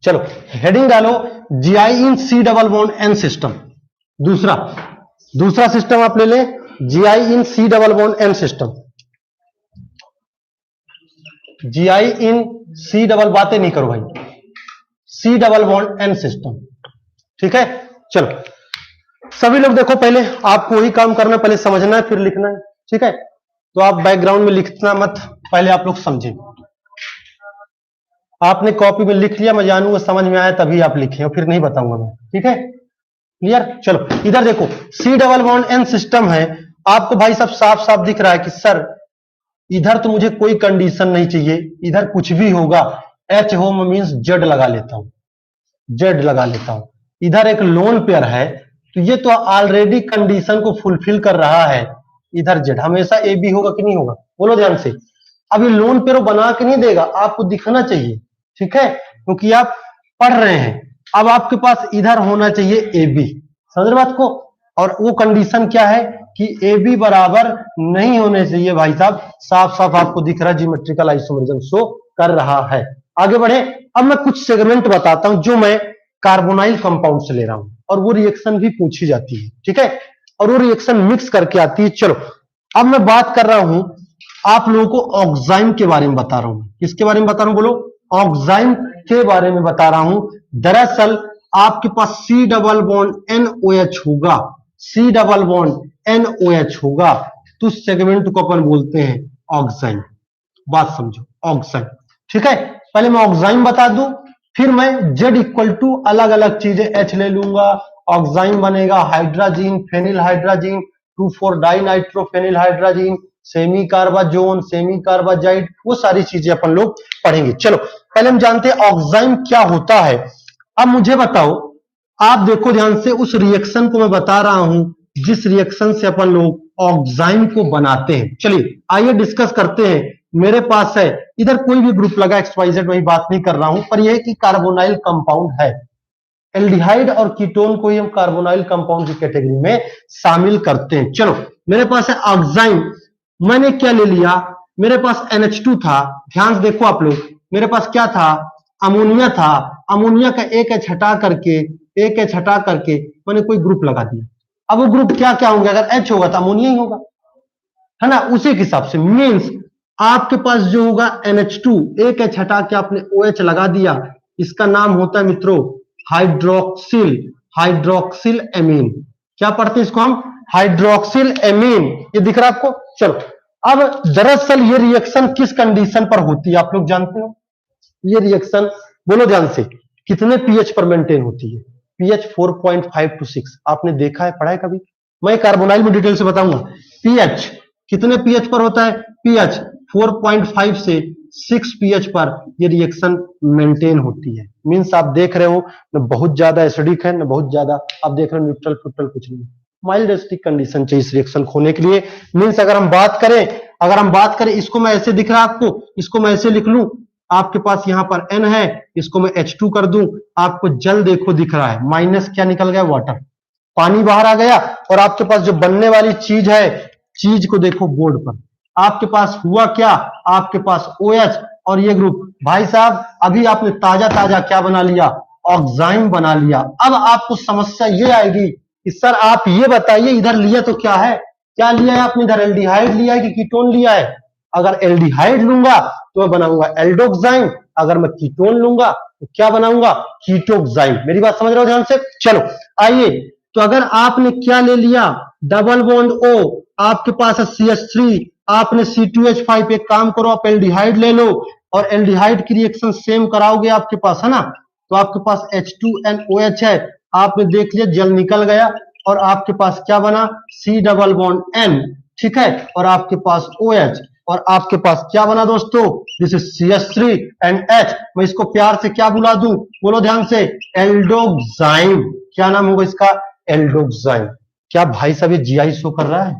चलो हेडिंग डालो, जीआई इन C++N सिस्टम। दूसरा सिस्टम आप ले ले, जीआई इन C++N सिस्टम, जीआई इन C डबल, बातें नहीं करो भाई, C++N सिस्टम, ठीक है। चलो सभी लोग देखो, पहले आपको वही काम करना, पहले समझना है फिर लिखना है, ठीक है, तो आप बैकग्राउंड में लिखना मत, पहले आप लोग समझें, आपने कॉपी में लिख लिया, मैं जानूंगा समझ में आया तभी आप लिखें, और फिर नहीं बताऊंगा मैं, ठीक है, क्लियर। चलो इधर देखो, C++N सिस्टम है, आपको भाई साहब साफ साफ दिख रहा है कि सर इधर तो मुझे कोई कंडीशन नहीं चाहिए, इधर कुछ भी होगा, H होम मीन्स जेड लगा लेता हूं, जेड लगा लेता हूं, इधर एक लोन पेयर है, तो ये तो ऑलरेडी कंडीशन को फुलफिल कर रहा है, इधर जेड हमेशा ए बी होगा कि नहीं होगा, बोलो ध्यान से। अब ये लोन पेयर बना के नहीं देगा, आपको दिखना चाहिए, ठीक है, क्योंकि आप पढ़ रहे हैं। अब आपके पास इधर होना चाहिए ए बी, समझ रहे बात को, और वो कंडीशन क्या है कि ए बी बराबर नहीं होने चाहिए भाई साहब, साफ साफ आपको दिख रहा है ज्योमेट्रिकल आइसोमरिज्म शो कर रहा है। आगे बढ़े, अब मैं कुछ सेगमेंट बताता हूं जो मैं कार्बोनाइल कंपाउंड से ले रहा हूं, और वो रिएक्शन भी पूछी जाती है, ठीक है, और वो रिएक्शन मिक्स करके आती है। चलो अब मैं बात कर रहा हूं, आप लोगों को ऑक्साइम के बारे में बता रहा हूं, किसके बारे में बता रहा हूं बोलो, ऑक्साइम के बारे में बता रहा हूं। दरअसल आपके पास C डबल बॉन्ड NOH होगा, C डबल बॉन्ड NOH होगा, तो सेगमेंट को अपन बोलते हैं ऑक्साइन। बात समझो, ऑक्साइन। ठीक है, पहले मैं ऑक्साइन बता दूं, फिर मैं Z इक्वल टू अलग अलग चीजें H ले लूंगा, ऑक्साइन बनेगा hydrazine, phenyl hydrazine, 2,4 dinitrophenyl hydrazine, semicarbazone, semicarbazide, वो सारी चीजें अपन लोग पढ़ेंगे। चलो पहले हम जानते हैं ऑक्साइन क्या होता है। अब मुझे बताओ, आप देखो ध्यान से, उस रिएक्शन को मैं बता रहा हूं जिस रिएक्शन से अपन लोग ऑक्साइन को बनाते हैं। चलिए आइए डिस्कस करते हैं। मेरे पास है, इधर कोई भी ग्रुप लगा XYZ, वही बात नहीं कर रहा हूं, पर यह है कि कार्बोनाइल कंपाउंड है। एल्डिहाइड और कीटोन को ही हम कार्बोनाइल कंपाउंड की कैटेगरी में शामिल करते हैं। चलो मेरे पास है ऑक्साइन, मैंने क्या ले लिया, मेरे पास NH2 था, ध्यान से देखो आप लोग, मेरे पास क्या था, अमोनिया था, अमोनिया का एक H हटा करके मैंने कोई ग्रुप लगा दिया। अब वो ग्रुप क्या क्या होंगे, अगर H होगा तो अमोनिया ही होगा, है ना, उसी के हिसाब से मीन्स आपके पास जो होगा NH2, एक H हटा के आपने OH लगा दिया, इसका नाम होता है मित्रों हाइड्रोक्सिल एमीन। क्या पढ़ते हैं इसको हम, हाइड्रोक्सिल एमीन। ये दिख रहा है आपको। चलो अब दरअसल ये रिएक्शन किस कंडीशन पर होती है आप लोग जानते हो, ये रिएक्शन बोलो ध्यान से, कितने पीएच पर मेंटेन होती है, पीएच 4.5 to 6। आपने देखा है, पढ़ा है कभी, मैं कार्बोनाइल में डिटेल से बताऊंगा। पीएच कितने पीएच पर होता है, पीएच 4.5 से 6 पीएच पर ये रिएक्शन मेंटेन होती है। मींस आप देख रहे हो न बहुत ज्यादा एसिडिक है न बहुत ज्यादा, आप देख रहे हो न्यूट्रल फ्यूट्रल कुछ नहीं, माइल्ड एसिडिक कंडीशन चाहिए इस रिएक्शन होने के लिए। मींस अगर हम बात करें इसको मैं ऐसे दिख रहा है आपको, इसको मैं ऐसे लिख लूं, आपके पास यहां पर N है, इसको मैं H2 कर दूं, आपको जल देखो दिख रहा है, माइनस क्या निकल गया, वाटर, पानी बाहर आ गया, और आपके पास जो बनने वाली चीज है, चीज को देखो बोर्ड पर, आपके पास हुआ क्या, आपके पास OH और ये ग्रुप, भाई साहब अभी आपने ताजा ताजा क्या बना लिया, ऑक्साइन बना लिया। अब आपको समस्या ये आएगी कि सर आप ये बताइए इधर लिया तो क्या है, क्या लिया है आपने, इधर एल्डिहाइड लिया है कि कीटोन लिया है। अगर एल्डिहाइड लूंगा तो मैं बनाऊंगा एल्डोक्साइन, अगर मैं कीटोन लूंगा तो क्या बनाऊंगा, कीटोक्साइन। मेरी बात समझ रहे हो ध्यान से। चलो आइए, तो अगर आपने क्या ले लिया, डबल बॉन्ड O, आपके पास है CH3, आपने C2H5, एक काम करो आप एल्डिहाइड ले लो, और एल्डिहाइड की रिएक्शन सेम कराओगे आपके पास, है ना, तो आपके पास H2NOH है, आपने देख लिया जल निकल गया, और आपके पास क्या बना, C डबल बॉन्ड N, ठीक है, और आपके पास OH, और आपके पास क्या बना दोस्तों, this is CH3 and H। मैं इसको प्यार से क्या बुला दूं, बोलो ध्यान से, एल्डोक्साइन। क्या नाम होगा इसका, एल्डोक्साइन। क्या भाई साहब ये जीआई शो कर रहा है,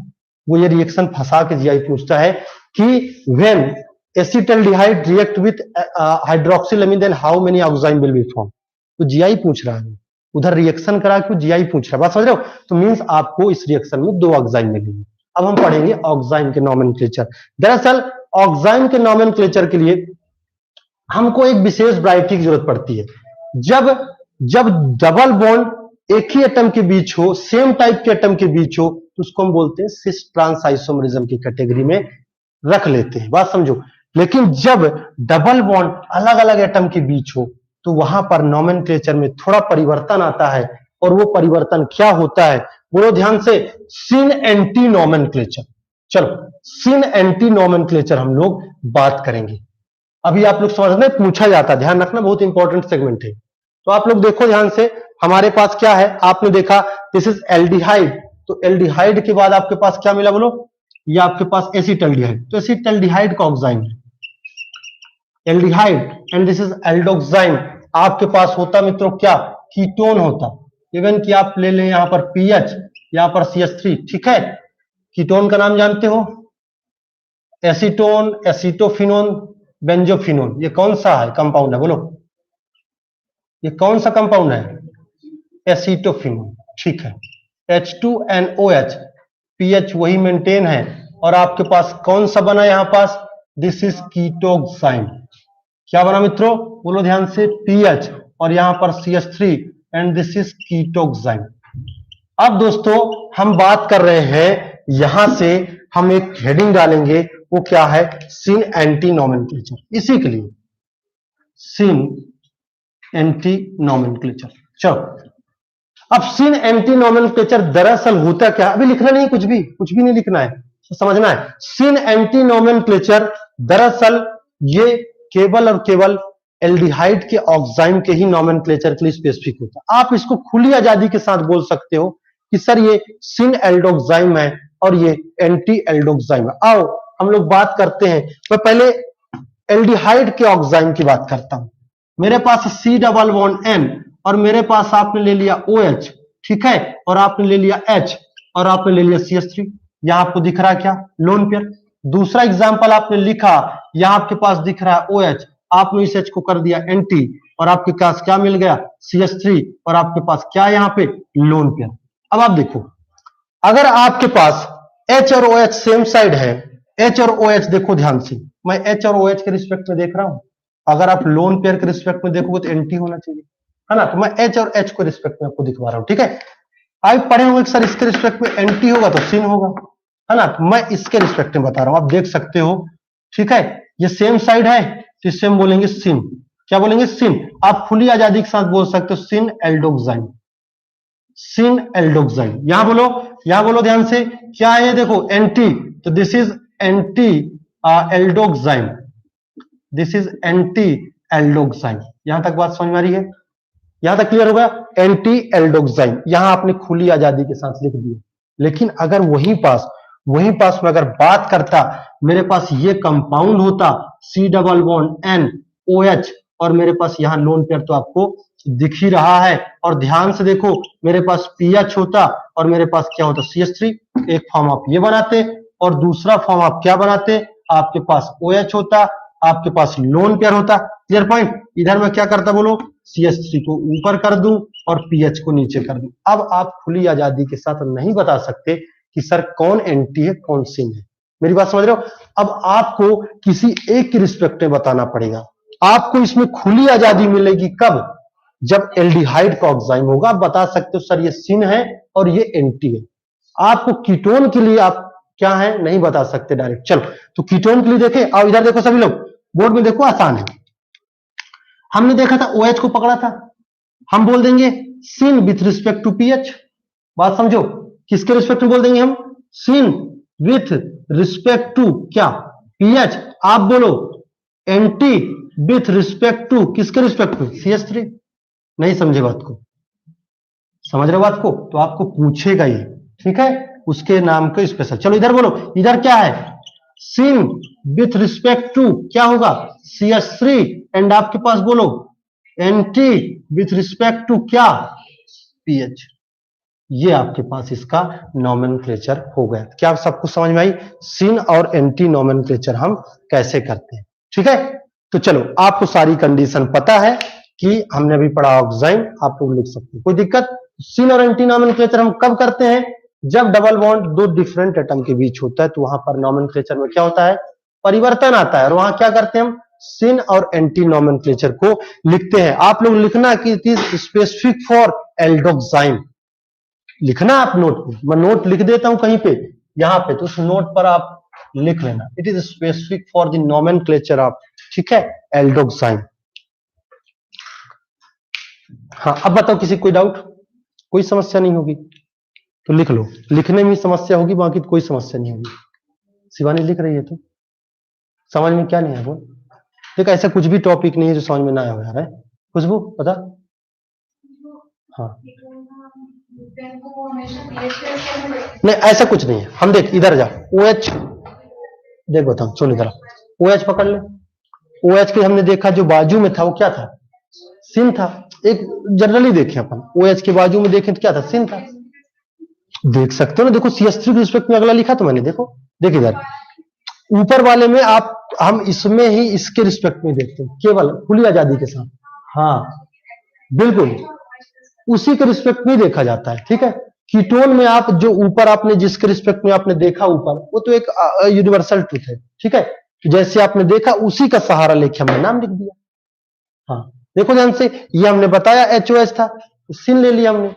वो ये रिएक्शन फंसा के जीआई पूछता है कि when acetaldehyde react with hydroxyl then how many oxime will be form. तो जीआई पूछ रहा है, उधर रिएक्शन करा के जीआई पूछ रहा है, बात समझ रहे हो। तो मींस आपको इस रिएक्शन में 2 ऑक्साइन मिलेंगे। अब हम पढ़ेंगे ऑक्साइन के नॉमेनक्लेचर। दरअसल ऑक्साइन के नॉमेनक्लेचर के लिए हमको एक विशेष वैरायटी की जरूरत पड़ती है। जब डबल बॉन्ड एक ही एटम के बीच हो, सेम टाइप के एटम के बीच हो, तो उसको हम बोलते हैं सिस ट्रांस आइसोमरिज्म की कैटेगरी में रख लेते हैं, बात समझो। लेकिन जब डबल बॉन्ड अलग अलग एटम के बीच हो, तो वहां पर नॉमेनक्लेचर में थोड़ा परिवर्तन आता है, और वो परिवर्तन क्या होता है, बोलो ध्यान से, सिन एंटी नॉमेनक्लेचर। चलो सिन एंटी नॉमेनक्लेचर हम लोग बात करेंगे। अभी आप लोग समझ में पूछा जाता है, ध्यान रखना, बहुत इंपॉर्टेंट सेगमेंट है। तो आप लोग देखो ध्यान से, हमारे पास क्या है, आपने देखा दिस इज एल्डिहाइड, तो एल्डिहाइड के बाद आपके पास क्या मिला, बोलो, ये आपके पास एसिटाल्डिहाइड, तो एसिटाल्डिहाइड का ऑक्साइन है एल्डिहाइड, एंड दिस इज एल्डोक्साइन। आपके पास होता मित्रों क्या, कीटोन होता। इवन कि आप ले लें यहां पर पीएच, यहां पर CH3, ठीक है। कीटोन का नाम जानते हो, एसीटोन, एसीटोफिनोन, बेंजोफिनोन। ये कौन सा है कंपाउंड है, बोलो, ये कौन सा कंपाउंड है, एसीटोफिनोन, ठीक है। H2NOH, पीएच वही मेंटेन है, और आपके पास कौन सा बना यहां पास, दिस इज कीटोक्साइन। क्या बना मित्रों, बोलो ध्यान से, पीएच, और यहां पर CH3, एंड दिस इज कीटोक्साइन। अब दोस्तों हम बात कर रहे हैं, यहां से हम एक हेडिंग डालेंगे, वो क्या है, सिन एंटी नॉमेनक्लेचर। इसी के लिए सिन एंटी नोमेनक्लेचर। चलो, अब सिन एंटी नोमेनक्लेचर दरअसल होता क्या, अभी लिखना नहीं, कुछ भी नहीं लिखना है, समझना है। सिन एंटी नोमेनक्लेचर दरअसल ये केवल और केवल एल्डिहाइड के ऑक्साइम के ही नोमेनक्लेचर के लिए स्पेसिफिक होता है। आप इसको खुली आजादी के साथ बोल सकते हो कि सर ये सिन एल्डोक्साइम है और ये एंटी एल्डोक्साइम है। आओ हम लोग बात करते हैं। मैं पहले एल्डिहाइड के ऑक्साइम की बात करता हूं। मेरे पास C डबल बॉन्ड N और मेरे पास आपने ले लिया OH, ठीक है, और आपने ले लिया H और आपने ले लिया CH3। यहां आपको दिख रहा है क्या, लोन पेयर। दूसरा एग्जांपल आपने लिखा, यहां आपके पास दिख रहा है OH, आपने इस H को कर दिया एंटी और आपके पास क्या मिल गया, CH3, और आपके पास क्या यहां पे, लोन पेयर। अब आप देखो, अगर आपके पास H और OH सेम साइड है, H और OH देखो ध्यान से, मैं H और OH के रिस्पेक्ट में देख रहा हूं। अगर आप लोन पेयर के रिस्पेक्ट में देखोगे तो एंटी होना चाहिए, है ना। तो मैं H और H को रिस्पेक्ट में आपको दिखवा रहा हूं, ठीक है। आप पढ़े होंगे सर इसके रिस्पेक्ट में एंटी होगा तो सिन होगा, है ना। तो मैं इसके रिस्पेक्ट में बता रहा हूं, आप देख सकते हो, ठीक है। ये सेम साइड है तो इससे हम बोलेंगे सिन। क्या बोलेंगे, सिन। आप खुली आजादी के साथ बोल सकते हो सिन एल्डोक्साइम, सिन एल्डोक्साइम। यहां बोलो ध्यान से, क्या है, देखो एंटी, तो this is anti aldoxime, this is anti aldoxime. यहां तक बात समझ में आ रही है, यहां तक क्लियर होगा। एंटी एल्डोक्साइम यहां आपने खुली आजादी के साथ लिख दिया। लेकिन अगर वहीं पास में अगर बात करता, मेरे पास ये कंपाउंड होता C double bond N OH और मेरे पास यहां लोन पेयर तो आपको दिख ही रहा है। और ध्यान से देखो, मेरे पास PH होता और मेरे पास क्या होता, CH3। एक फॉर्म आप ये बनाते और दूसरा फॉर्म आप क्या बनाते, आपके पास OH होता, आपके पास लोन पेयर होता। Clear point. इधर मैं क्या करता बोलो, CH3 को ऊपर कर दूं और PH को नीचे कर दूं। अब आप खुली आजादी के साथ नहीं बता सकते कि सर कौन एंटी है कौन सिन है। मेरी बात समझ रहे हो। अब आपको किसी एक की रिस्पेक्ट में बताना पड़ेगा। आपको इसमें खुली आजादी मिलेगी कब, जब एल्डिहाइड का ऑक्साइम होगा। आप बता सकते हो सर ये सिन है और ये एंटी है। आपको कीटोन के लिए आप क्या है नहीं बता सकते डायरेक्ट। चलो, तो कीटोन के लिए देखें। और इधर देखो सभी लोग, बोर्ड में देखो, आसान है। हमने देखा था OH को पकड़ा था, हम बोल देंगे सिन विथ रिस्पेक्ट टू पीएच। बात समझो, किसके रिस्पेक्ट में बोल देंगे हम, सिन विथ रिस्पेक्ट टू क्या, पीएच। आप बोलो एंटी विथ रिस्पेक्ट टू किसके रिस्पेक्ट में, CH3। नहीं समझे बात को, समझ रहे हो बात को, तो आपको पूछेगा ये, ठीक है, उसके नाम के स्पेशल। चलो इधर बोलो, इधर क्या है, सिन विथ रिस्पेक्ट टू क्या होगा, CH3। एंड आपके पास बोलो एंटी विथ रिस्पेक्ट टू क्या, पीएच। ये आपके पास इसका नोमेनक्लेचर हो गया। क्या आप सबको समझ में आई, सिन और एंटी नोमेनक्लेचर हम कैसे करते हैं, ठीक है। तो चलो, आपको सारी कंडीशन पता है कि हमने अभी पढ़ा ऑक्साइम, आप लोग लिख सकते हैं, कोई दिक्कत। सिन और एंटी नोमेनक्लेचर हम कब करते हैं, जब डबल बॉन्ड दो डिफरेंट एटम के बीच होता है, तो वहां पर नोमेनक्लेचर में क्या होता है, परिवर्तन आता है। और वहां क्या करते हैं हम, सिन और एंटी नोमेनक्लेचर को लिखते हैं। आप लोग लिखना कि it is specific for aldoxime, लिखना आप नोट में, मैं नोट लिख देता हूं कहीं पे यहां पे, तो उस नोट पर आप लिख लेना, it is specific for the nomenclature of, ठीक है, एल्डोक्साइम। हाँ, अब बताओ किसी कोई डाउट, कोई समस्या नहीं होगी तो लिख लो, लिखने में समस्या होगी, बाकी तो कोई समस्या नहीं होगी। शिवानी लिख रही है तो समझ में क्या नहीं है बोल। देखो ऐसा कुछ भी टॉपिक नहीं है जो समझ में ना आया हो यार, है खुशबू बता। हाँ, नहीं ऐसा कुछ नहीं है। हम देख इधर जा, OH देख बताओ, सुन इधर, OH पकड़ ले। OH के हमने देखा जो बाजू में था वो क्या था, सिन था। एक जनरली देखें अपन, OH के बाजू में देखें तो क्या था, सिन था। देख सकते हो ना, देखो CH3 के रिस्पेक्ट में अगला लिखा तो मैंने, देखो देख इधर ऊपर वाले में आप, हम इसमें ही इसके रिस्पेक्ट में देखते हैं केवल खुली आजादी के साथ। हाँ बिल्कुल, उसी के रिस्पेक्ट में देखा जाता है, ठीक है। कीटोन में आप जो ऊपर आपने जिसके रिस्पेक्ट में आपने देखा ऊपर, वो तो एक यूनिवर्सल ट्रूथ है, ठीक है। जैसे आपने देखा उसी का सहारा लेके हमने नाम लिख दिया। हाँ देखो ध्यान से, ये हमने बताया HOH था, सिन ले लिया हमने,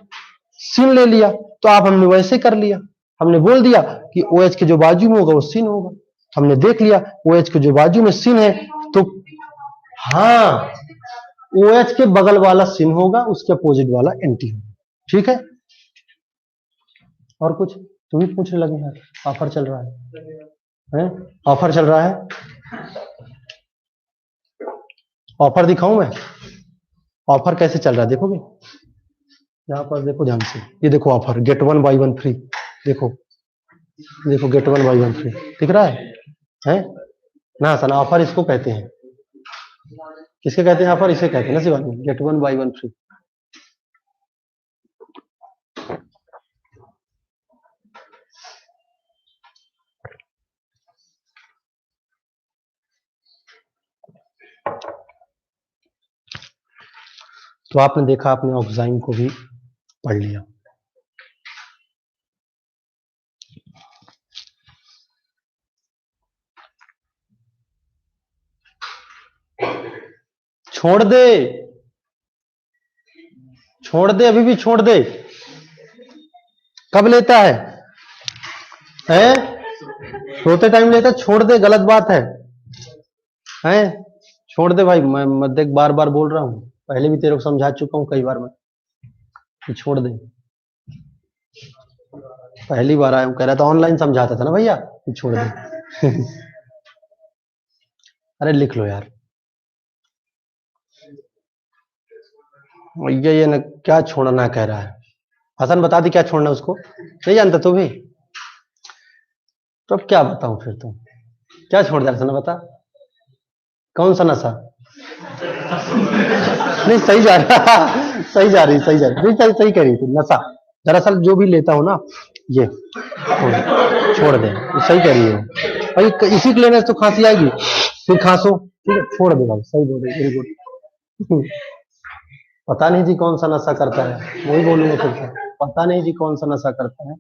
सिन ले लिया तो आप हमने वैसे कर लिया, हमने बोल दिया कि OH के जो बाजू में होगा वो सिन होगा। हमने देख लिया OH के जो बाजू में सिन है तो हाँ OH के बगल वाला सिन होगा, उसके अपोजिट वाला एंटी होगा। ठीक है, और कुछ तुम ही पूछने लगे यार। ऑफर चल रहा है? ऑफर चल रहा है, ऑफर दिखाऊं मैं? ऑफर कैसे चल रहा है देखोगे? यहाँ पर देखो ध्यान से, ये देखो ऑफर, गेट 1 बाई 1 फ्री। देखो देखो, गेट 1 बाई 1 फ्री दिख रहा है ना सना? ऑफर इसको कहते हैं, किसके कहते हैं ऑफर? इसे कहते हैं ना शिवानी, गेट 1 बाई 1 फ्री। तो आपने देखा, आपने ऑक्साइन को भी पढ़ लिया। छोड़ दे, छोड़ दे, अभी भी छोड़ दे। कब लेता है? सोते टाइम लेता? छोड़ दे, गलत बात है? छोड़ दे भाई, मैं देख बार बार बोल रहा हूँ, पहले भी तेरे को समझा चुका हूँ कई बार मैं, कि छोड़ दे। पहली बार आया हूँ, कह रहा था ऑनलाइन समझाता था ना भैया, कि छोड़ दे। अरे लिख लो यार भैया, ये ना क्या छोड़ना कह रहा है। हसन बता दी क्या छोड़ना उसको, नहीं जानता तू भी? तो अब क्या बताऊं फिर? तुम क्या छोड़ दे हसन, बता कौन सा नशा? नहीं सही जा रहा, सही जा रही, सही जा रही, नहीं सही सही कह रही थी, नशा। दरअसल जो भी लेता हूं ना, ये छोड़ दे, सही कह रही है भाई, इसी के लेने से तो खांसी आएगी, फिर खांसो, ठीक है, छोड़ दे भाई, सही बोल रही, वेरी गुड। पता नहीं जी कौन सा नशा करता है, वही बोलूंगा फिर से, पता नहीं जी कौन सा नशा करता है।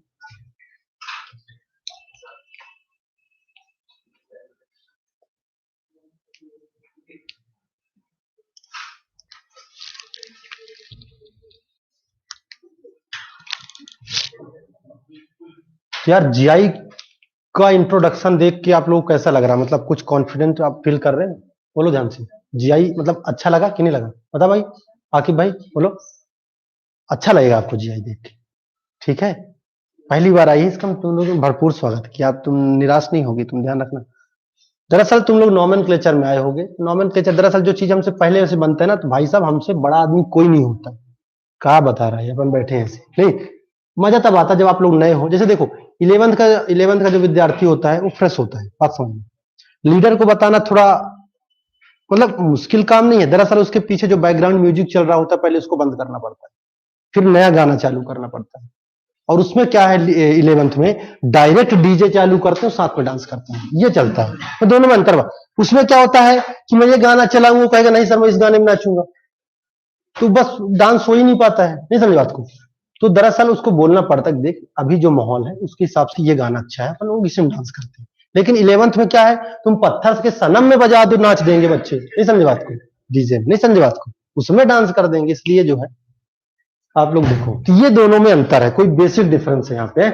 यार जीआई का इंट्रोडक्शन देख के आप लोग कैसा लग रहा है? मतलब कुछ कॉन्फिडेंट आप फील कर रहे हैं? बोलो ध्यान से, जीआई मतलब अच्छा लगा कि नहीं लगा? बता भाई, आकिब भाई बोलो, अच्छा लगेगा आपको जीआई देख के? ठीक है, पहली बार आई है इसका, तुम लोगों का भरपूर स्वागत किया, आप तुम निराश नहीं होगी, तुम ध्यान रखना। दरअसल तुम लोग नॉमेनक्लेचर में आए होगे। नॉमेनक्लेचर दरअसल जो चीज हमसे पहले से बनता है ना, तो भाई साहब हमसे बड़ा आदमी कोई नहीं होता। कहा बता रहा है, अपन बैठे हैं ऐसे नहीं। मजा तब आता है जब आप लोग नए हो। जैसे देखो, इलेवंथ का जो विद्यार्थी होता है वो फ्रेश होता है, बात समझ में। लीडर को बताना थोड़ा मतलब मुश्किल काम नहीं है। दरअसल उसके पीछे जो बैकग्राउंड म्यूजिक चल रहा होता है, पहले उसको बंद करना पड़ता है, फिर नया गाना चालू करना पड़ता है। और उसमें क्या है, इलेवंथ में डायरेक्ट डीजे चालू करते हो, साथ में डांस करते हैं, ये चलता है। तो दोनों में अंतर हुआ। उसमें क्या होता है कि मैं ये गाना चलाऊंगा, कहेगा नहीं सर मैं इस गाने में नाचूंगा, तो बस डांस हो ही नहीं पाता है। नहीं समझ बात को? तो दरअसल उसको बोलना पड़ता है, देख अभी जो माहौल है उसके हिसाब से ये गाना अच्छा है, अपन लोग इसी में डांस करते हैं। लेकिन इलेवंथ में क्या है, तुम पत्थर के सनम में बजा दो, नाच देंगे बच्चे। नहीं समझे बात को? डीजे नहीं समझे बात को, उसमें डांस कर देंगे। इसलिए जो है आप लोग देखो, तो ये दोनों में अंतर है, कोई बेसिक डिफरेंस है यहाँ पे।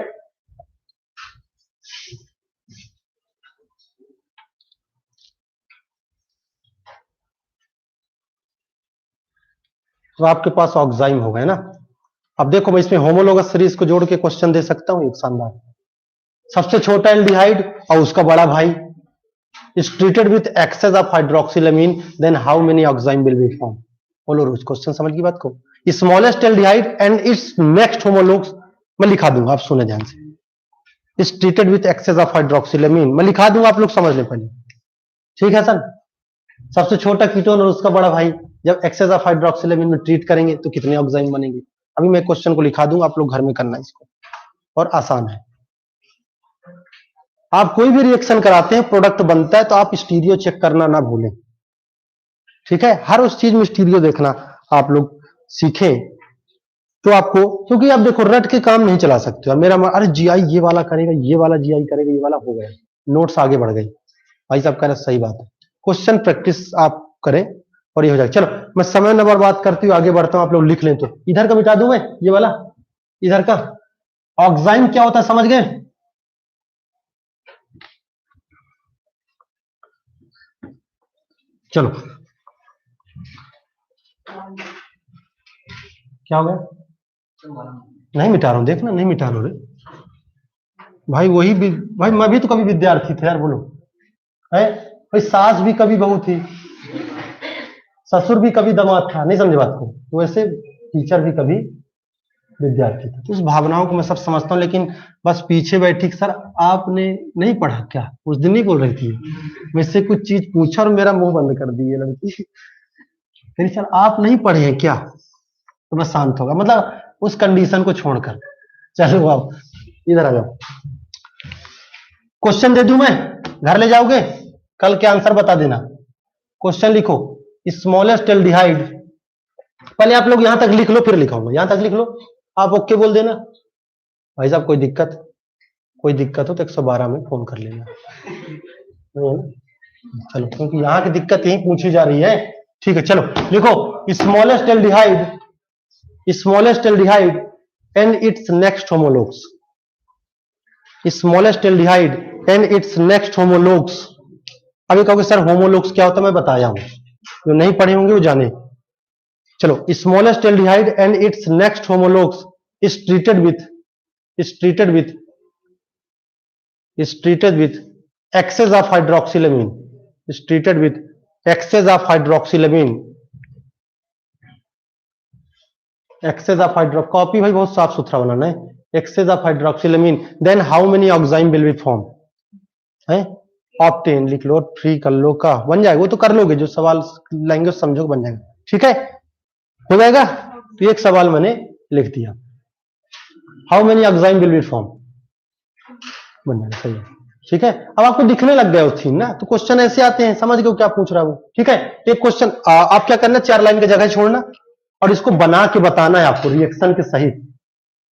तो आपके पास ऑक्साइम हो गए ना। अब देखो मैं इसमें होमोलोगस सीरीज को जोड़ के क्वेश्चन दे सकता हूं, एक शानदार। सबसे छोटा एल्डिहाइड और उसका बड़ा भाई is treated with excess of hydroxylamine, then how many oxime will be formed? बोलो रोज, क्वेश्चन समझ की बात को। Smallest aldehyde and its next homologs मैं लिखा दूंगा, आप सुने ध्यान से। is treated with excess of hydroxylamine मैं लिखा दूंगा, आप लोग समझ लें पहले। ठीक है सर, सबसे छोटा कीटोन और उसका बड़ा भाई जब एक्सेस ऑफ हाइड्रोक्सिलेमिन में ट्रीट करेंगे तो कितने ऑक्साइम बनेंगे? अभी मैं क्वेश्चन को लिखा दूंगा, आप लोग घर में करना इसको, और आसान है। आप कोई भी रिएक्शन कराते हैं, प्रोडक्ट बनता है, तो आप स्टीरियो चेक करना ना भूलें। ठीक है, हर उस चीज में स्टीरियो देखना आप लोग सीखें, तो आपको, क्योंकि आप देखो रट के काम नहीं चला सकते हो। मेरा अरे जीआई ये वाला करेगा, ये वाला जीआई करेगा, ये वाला हो गया, नोट्स आगे बढ़ गई। भाई साहब कह रहे सही बात है, क्वेश्चन प्रैक्टिस आप करें और ये हो जाएगा। चलो मैं समय न बर्बाद करती हूँ, आगे बढ़ता हूँ, आप लोग लिख लें। तो इधर का मिटा दूं मैं, ये वाला इधर का। ऑक्साइम क्या होता है समझ गए? चलो क्या हो गया? नहीं मिटा रहा हूं, देखना नहीं मिटा रहा रे भाई। वही भाई मैं भी तो कभी विद्यार्थी था यार, बोलो है भाई। सास भी कभी बहू थी, ससुर भी कभी दामाद था, नहीं समझे बात को? तो वैसे टीचर भी कभी विद्यार्थी था। तो उस भावनाओं को मैं सब समझता हूँ, लेकिन बस पीछे बैठी सर आपने नहीं पढ़ा क्या? उस दिन नहीं बोल रही थी मुझसे कुछ चीज पूछा और मेरा मुंह बंद कर दी ये लड़की। फिर सर आप नहीं पढ़े हैं क्या? तो बस शांत होगा, मतलब उस कंडीशन को छोड़कर। चलो अब इधर आ जाओ, क्वेश्चन दे दूं मैं, घर ले जाओगे, कल के आंसर बता देना। क्वेश्चन लिखो, स्मॉलेस्ट एल्डिहाइड, पहले आप लोग यहां तक लिख लो फिर लिखाऊंगा। यहां तक लिख लो, आप ओके बोल देना। भाई साहब कोई दिक्कत हो तो 112 में फोन कर लेना, नहीं है ना? चलो, क्योंकि यहाँ की दिक्कत यही पूछी जा रही है। ठीक है, चलो लिखो, smallest aldehyde and its next homologs. Smallest aldehyde and its next homologs. अभी कहोगे सर होमोलोग्स क्या होता है? मैं बताया हूं, जो नहीं पढ़े होंगे वो जाने। चलो, smallest aldehyde and its next homologs is treated with excess of hydroxylamine, is treated with excess of hydroxylamine, copy भाई बहुत साफ सुथरा बनाना है। excess of hydroxylamine, then how many enzyme will be formed है? ऑप्टेन लिख लो, फ्री कर लो, का बन जाएगा, वो तो कर लोगे, जो सवाल लैंग्वेज समझो बन जाएगा। ठीक है, हो जाएगा। तो एक सवाल मैंने लिख दिया, how many enzyme will be form, बन जाएगा, सही है। ठीक है, अब आपको दिखने लग गया उस थीम ना, तो क्वेश्चन ऐसे आते हैं, समझ गए क्या पूछ रहा है वो। ठीक है, एक क्वेश्चन आप क्या करना, 4 लाइन की जगह छोड़ना और इसको बना के बताना है आपको रिएक्शन के सहित।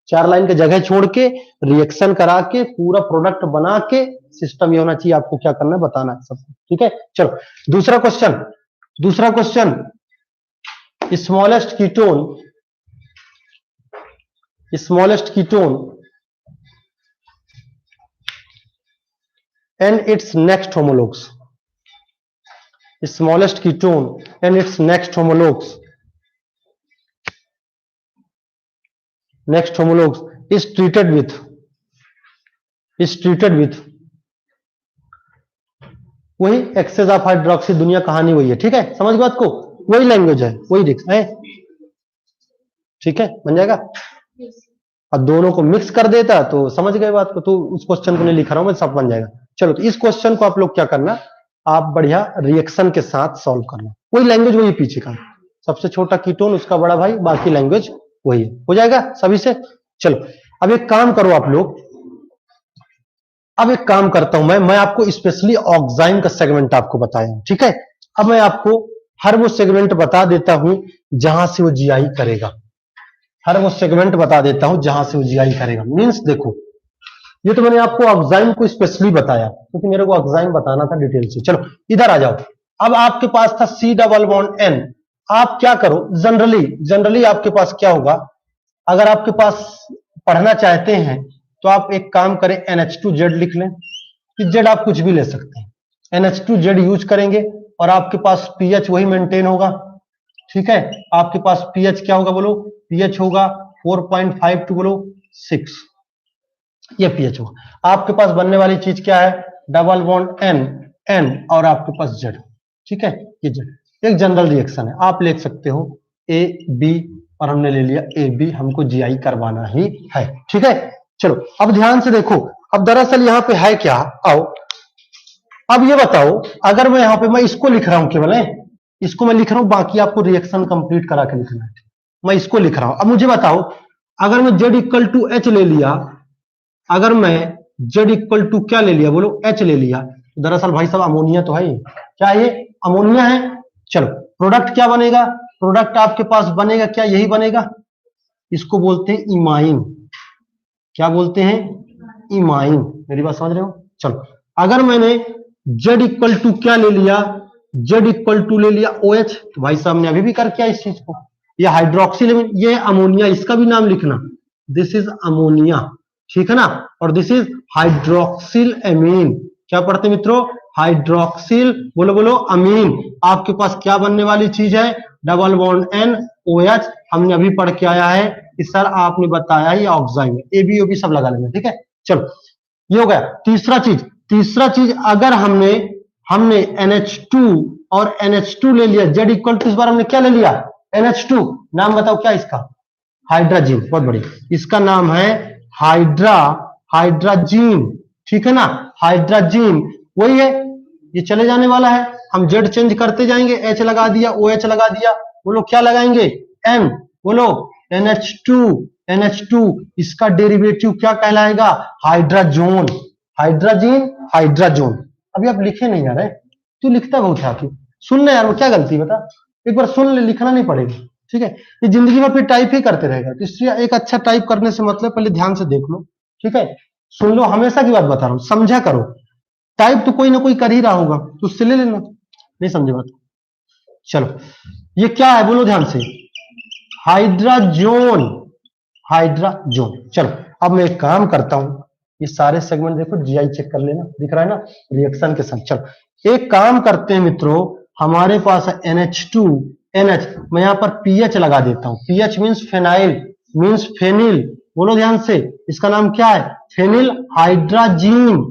4 लाइन की जगह छोड़ के रिएक्शन करा के पूरा प्रोडक्ट बना के, सिस्टम ये होना चाहिए, आपको क्या करना है बताना है सबको। ठीक है, चलो दूसरा question, smallest ketone and its next homologues. Smallest ketone and its next homologues is treated with वही एक्सेस ऑफ हाइड्रोक्सी, दुनिया कहानी वही है। ठीक है, समझ बात को, वही लैंग्वेज है, वही रिक्स है। ठीक है, बन जाएगा। अब दोनों को मिक्स कर देता तो समझ गए बात को, तो उस क्वेश्चन को नहीं लिख रहा हूं मैं, सब बन जाएगा। चलो, तो इस क्वेश्चन को आप लोग क्या करना, आप बढ़िया रिएक्शन के साथ सॉल्व करना, वही लैंग्वेज वही पीछे का, सबसे छोटा कीटोन उसका बड़ा भाई, बाकी लैंग्वेज वही है, हो जाएगा सभी से। चलो, अब एक काम करो आप लोग, अब एक काम करता हूं मैं आपको स्पेशली ऑक्साइम का सेगमेंट आपको बताया। ठीक है, अब मैं आपको हर वो सेगमेंट बता देता हूं जहां से वो जीआई करेगा, मीन्स देखो, ये तो मैंने आपको ऑक्साइम को स्पेशली बताया क्योंकि मेरे को ऑक्साइम बताना था डिटेल से। चलो इधर आ जाओ, अब आपके पास था C डबल बॉन्ड N, आप क्या करो, जनरली आपके पास क्या होगा, अगर आपके पास पढ़ना चाहते हैं तो आप एक काम करें, NH2Z लिख लें, Z आप कुछ भी ले सकते हैं, NH2Z यूज करेंगे और आपके पास pH वही मेंटेन होगा। ठीक है, आपके पास pH क्या होगा बोलो, pH होगा 4.5 टू बोलो 6, ये pH होगा। आपके पास बनने वाली चीज क्या है, डबल बॉन्ड N और आपके पास Z। ठीक है, ये Z एक जनरल रिएक्शन है, आप लिख सकते हो AB और हमने ले लिया AB, हमको GI करवाना ही है। ठीक है, चलो अब ध्यान से देखो, अब दरअसल यहाँ पे है क्या, आओ अब ये बताओ, अगर मैं यहाँ पे मैं इसको लिख रहा हूं, केवल इसको मैं लिख रहा हूं, बाकी आपको रिएक्शन कंप्लीट करा के लिखना है, मैं इसको लिख रहा हूं। अब मुझे बताओ, अगर मैं Z इक्वल टू H ले लिया, अगर मैं Z इक्वल टू क्या ले लिया बोलो, H ले लिया, तो दरअसल भाई साहब अमोनिया तो है, क्या ये अमोनिया है। चलो प्रोडक्ट क्या बनेगा, प्रोडक्ट आपके पास बनेगा क्या, यही बनेगा, इसको बोलते हैं इमाइन। क्या बोलते हैं, इमाइन, मेरी बात समझ रहे हो। चलो अगर मैंने Z इक्वल टू क्या ले लिया, Z इक्वल टू ले लिया OH, तो भाई साहब ने अभी भी कर किया इस चीज को, ये हाइड्रोक्सिल, ये अमोनिया, इसका भी नाम लिखना, दिस इज अमोनिया, ठीक है ना, और दिस इज हाइड्रोक्सिल एमीन। क्या पढ़ते मित्रों, हाइड्रोक्सिल, बोलो बोलो अमीन। आपके पास क्या बनने वाली चीज है? Double bond N OH। हमने अभी पढ़ के आया है कि सर आपने बताया ये ऑक्साइड है, ए बी ओ बी सब लगा लेंगे, ठीक है। चलो ये हो गया। तीसरा चीज अगर हमने NH2 और NH2 ले लिया, Z इक्वल टू, इस बार हमने क्या ले लिया? NH2। नाम बताओ क्या इसका? हाइड्राजीन। बहुत बढ़िया, इसका नाम है हाइड्राजीन, ठीक है ना, हाइड्राजीन। वही है, ये चले जाने वाला है, हम Z चेंज करते जाएंगे, H लगा दिया, OH लगा दिया, बोलो क्या लगाएंगे? N, बोलो NH2। इसका डेरिवेटिव क्या कहलाएगा? हाइड्राजोन। Hydrazine, hydrazone. अभी आप लिखे नहीं यार, तू लिखता बहुत है आखिर, सुन ले यार, वो क्या गलती बता, एक बार सुन ले, लिखना नहीं पड़ेगा, ठीक है। ये जिंदगी में फिर टाइप ही करते रहेगा, तो इसलिए एक अच्छा टाइप करने से मतलब पहले ध्यान से देख लो, ठीक है, सुन लो, हमेशा की बात बता रहा हूं, समझा करो। टाइप तो कोई ना कोई कर ही रहा होगा, तो उससे ले लेना, नहीं समझे बात। चलो ये क्या है बोलो ध्यान से? Hydrazone, hydrazone. चलो अब मैं एक काम करता हूं, ये सारे सेगमेंट देखो, जीआई चेक कर लेना, दिख रहा है ना रिएक्शन के साथ। चलो एक काम करते हैं मित्रों, हमारे पास है NH2 NH, मैं यहां पर पीएच लगा देता हूं। PH means phenyl, means phenyl, बोलो ध्यान से, इसका नाम क्या है? Phenyl hydrazine,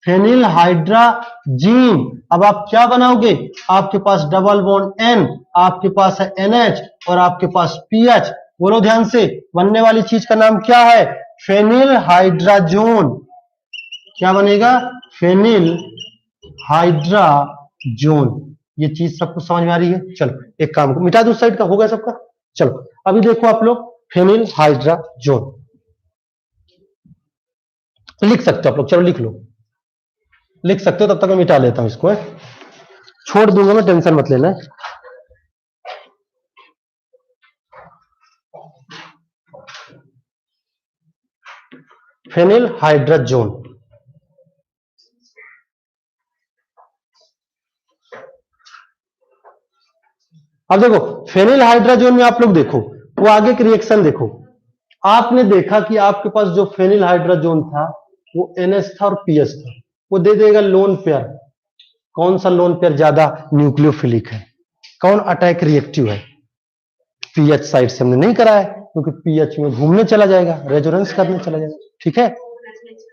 phenyl hydrazine. अब आप क्या बनाओगे? आपके पास डबल बॉन्ड N, आपके पास है NH और आपके पास पीएच, बोलो ध्यान से, बनने वाली चीज का नाम क्या है? Phenyl hydrazone. क्या बनेगा? Phenyl hydrazone. ये चीज सबको समझ में आ रही है? चलो एक काम को मिटा दो साइड का, हो गया सबका। चलो अभी देखो आप लोग, फेनिल हाइड्राजोन लिख सकते हो आप लोग, चलो लिख लो, लिख सकते हो, तब तक मैं मिटा लेता हूं इसको, छोड़ दूंगा मैं, टेंशन मत लेना। फेनिल हाइड्राजोन, अब देखो फेनिल हाइड्राजोन में आप लोग देखो, वो आगे की रिएक्शन देखो। आपने देखा कि आपके पास जो फेनिल हाइड्राजोन था वो NH था और PS था, वो दे देगा लोन पेयर। कौन सा लोन पेयर ज्यादा न्यूक्लियोफिलिक है? कौन अटैक रिएक्टिव है? पीएच साइड से हमने नहीं करा है, क्योंकि पीएच में घूमने चला जाएगा, रेजोनेंस करने चला जाएगा, ठीक है।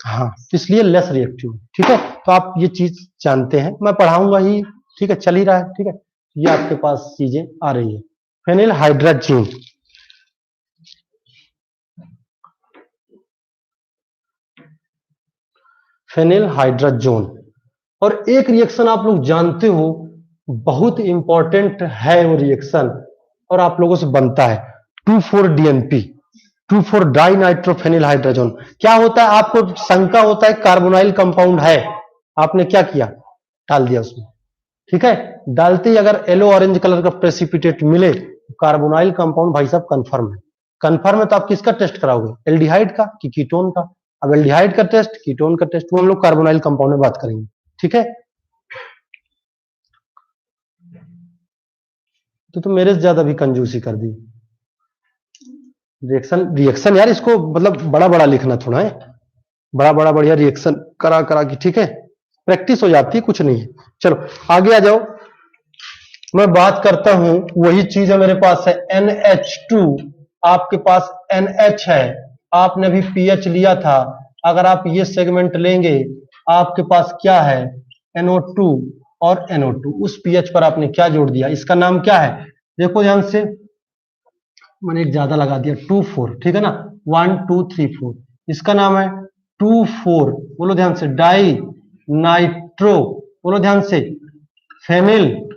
हाँ, इसलिए लेस रिएक्टिव, ठीक है। तो आप ये चीज जानते हैं, मैं पढ़ाऊंगा ही, ठीक है, चल ही रहा है, ठीक है। ये आपके पास चीजें आ रही है। Phenyl hydrazine, phenyl hydrazone. और एक रिएक्शन आप लोग जानते हो, बहुत इंपॉर्टेंट है वो रिएक्शन, और आप लोगों से बनता है 2,4-DNP, 2,4-डाइनाइट्रोफेनिल हाइड्राजोन। क्या होता है? आपको शंका होता है कार्बोनाइल कंपाउंड है, आपने क्या किया? डाल दिया उसमें, ठीक है। डालते ही अगर येलो ऑरेंज कलर का प्रेसिपिटेट मिले, कार्बोनाइल कंपाउंड भाई साहब कंफर्म है। कंफर्म है तो आप किसका टेस्ट कराओगे? एल्डिहाइड का कि कीटोन का? अब एल्डिहाइड का टेस्ट, कीटोन का टेस्ट, वो हम लोग कार्बोनाइल कंपाउंड में बात करेंगे, ठीक है। तो मेरे से ज्यादा भी कंजूसी कर दी। रिएक्शन यार, इसको मतलब बड़ा बड़ा लिखना थोड़ा है, बड़ा बड़ा बढ़िया रिएक्शन करा करा की, ठीक है, प्रैक्टिस हो जाती है, कुछ नहीं है। चलो आगे आ जाओ, मैं बात करता हूं, वही चीज है मेरे पास है NH2, आपके पास NH है, आपने भी पीएच लिया था। अगर आप ये सेगमेंट लेंगे, आपके पास क्या है? NO2 और NO2, उस पीएच पर आपने क्या जोड़ दिया? इसका नाम क्या है? देखो ध्यान से, मैंने एक ज्यादा लगा दिया, 2,4, ठीक है ना, 1 2 3 4, इसका नाम है 2,4, बोलो ध्यान से, डाई नाइट्रो, बोलो ध्यान से, फेनिल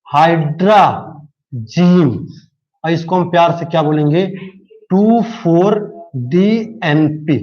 हाइड्राजीन, और इसको हम प्यार से क्या बोलेंगे? 2,4-DNP,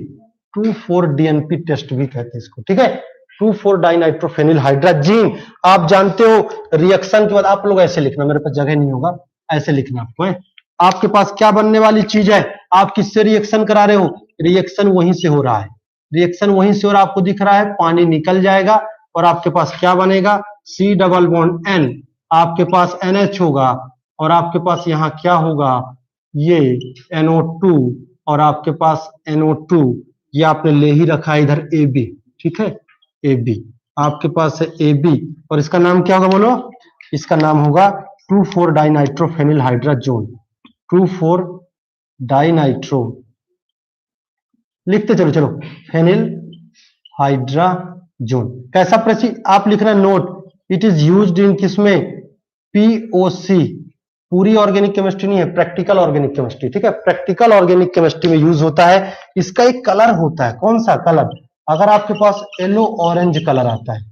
2,4-DNP टेस्ट भी कहते हैं इसको, ठीक है। 2,4-डाइनाइट्रोफेनिल हाइड्राजीन। आप जानते हो रिएक्शन के बाद आप लोग ऐसे लिखना, मेरे पास जगह नहीं होगा, ऐसे लिखना आपको है। आपके पास क्या बनने वाली चीज है? आप किससे रिएक्शन करा रहे हो? रिएक्शन वहीं से हो रहा है, रिएक्शन वहीं से हो रहा है, आपको दिख रहा है, पानी निकल जाएगा और आपके पास क्या बनेगा? C डबल बॉन्ड N, आपके पास NH होगा और आपके पास यहाँ क्या होगा? ये NO2 और आपके पास NO2, ये आपने ले ही रखा है इधर AB, ठीक है, AB। आपके पास है AB और इसका नाम क्या होगा बोलो, इसका नाम होगा 2,4 डाइनाइट्रोफेनिल हाइड्राजोन, 2,4 डाइनाइट्रो, लिखते चलो चलो, फेनिल हाइड्राजोन। कैसा प्रचि आप लिख रहे हैं note, it is used in किसमें, POC, पूरी ऑर्गेनिक केमिस्ट्री नहीं है, प्रैक्टिकल ऑर्गेनिक केमिस्ट्री, ठीक है, प्रैक्टिकल ऑर्गेनिक केमिस्ट्री में यूज होता है। इसका एक कलर होता है, कौन सा कलर, अगर आपके पास येलो ऑरेंज कलर आता है,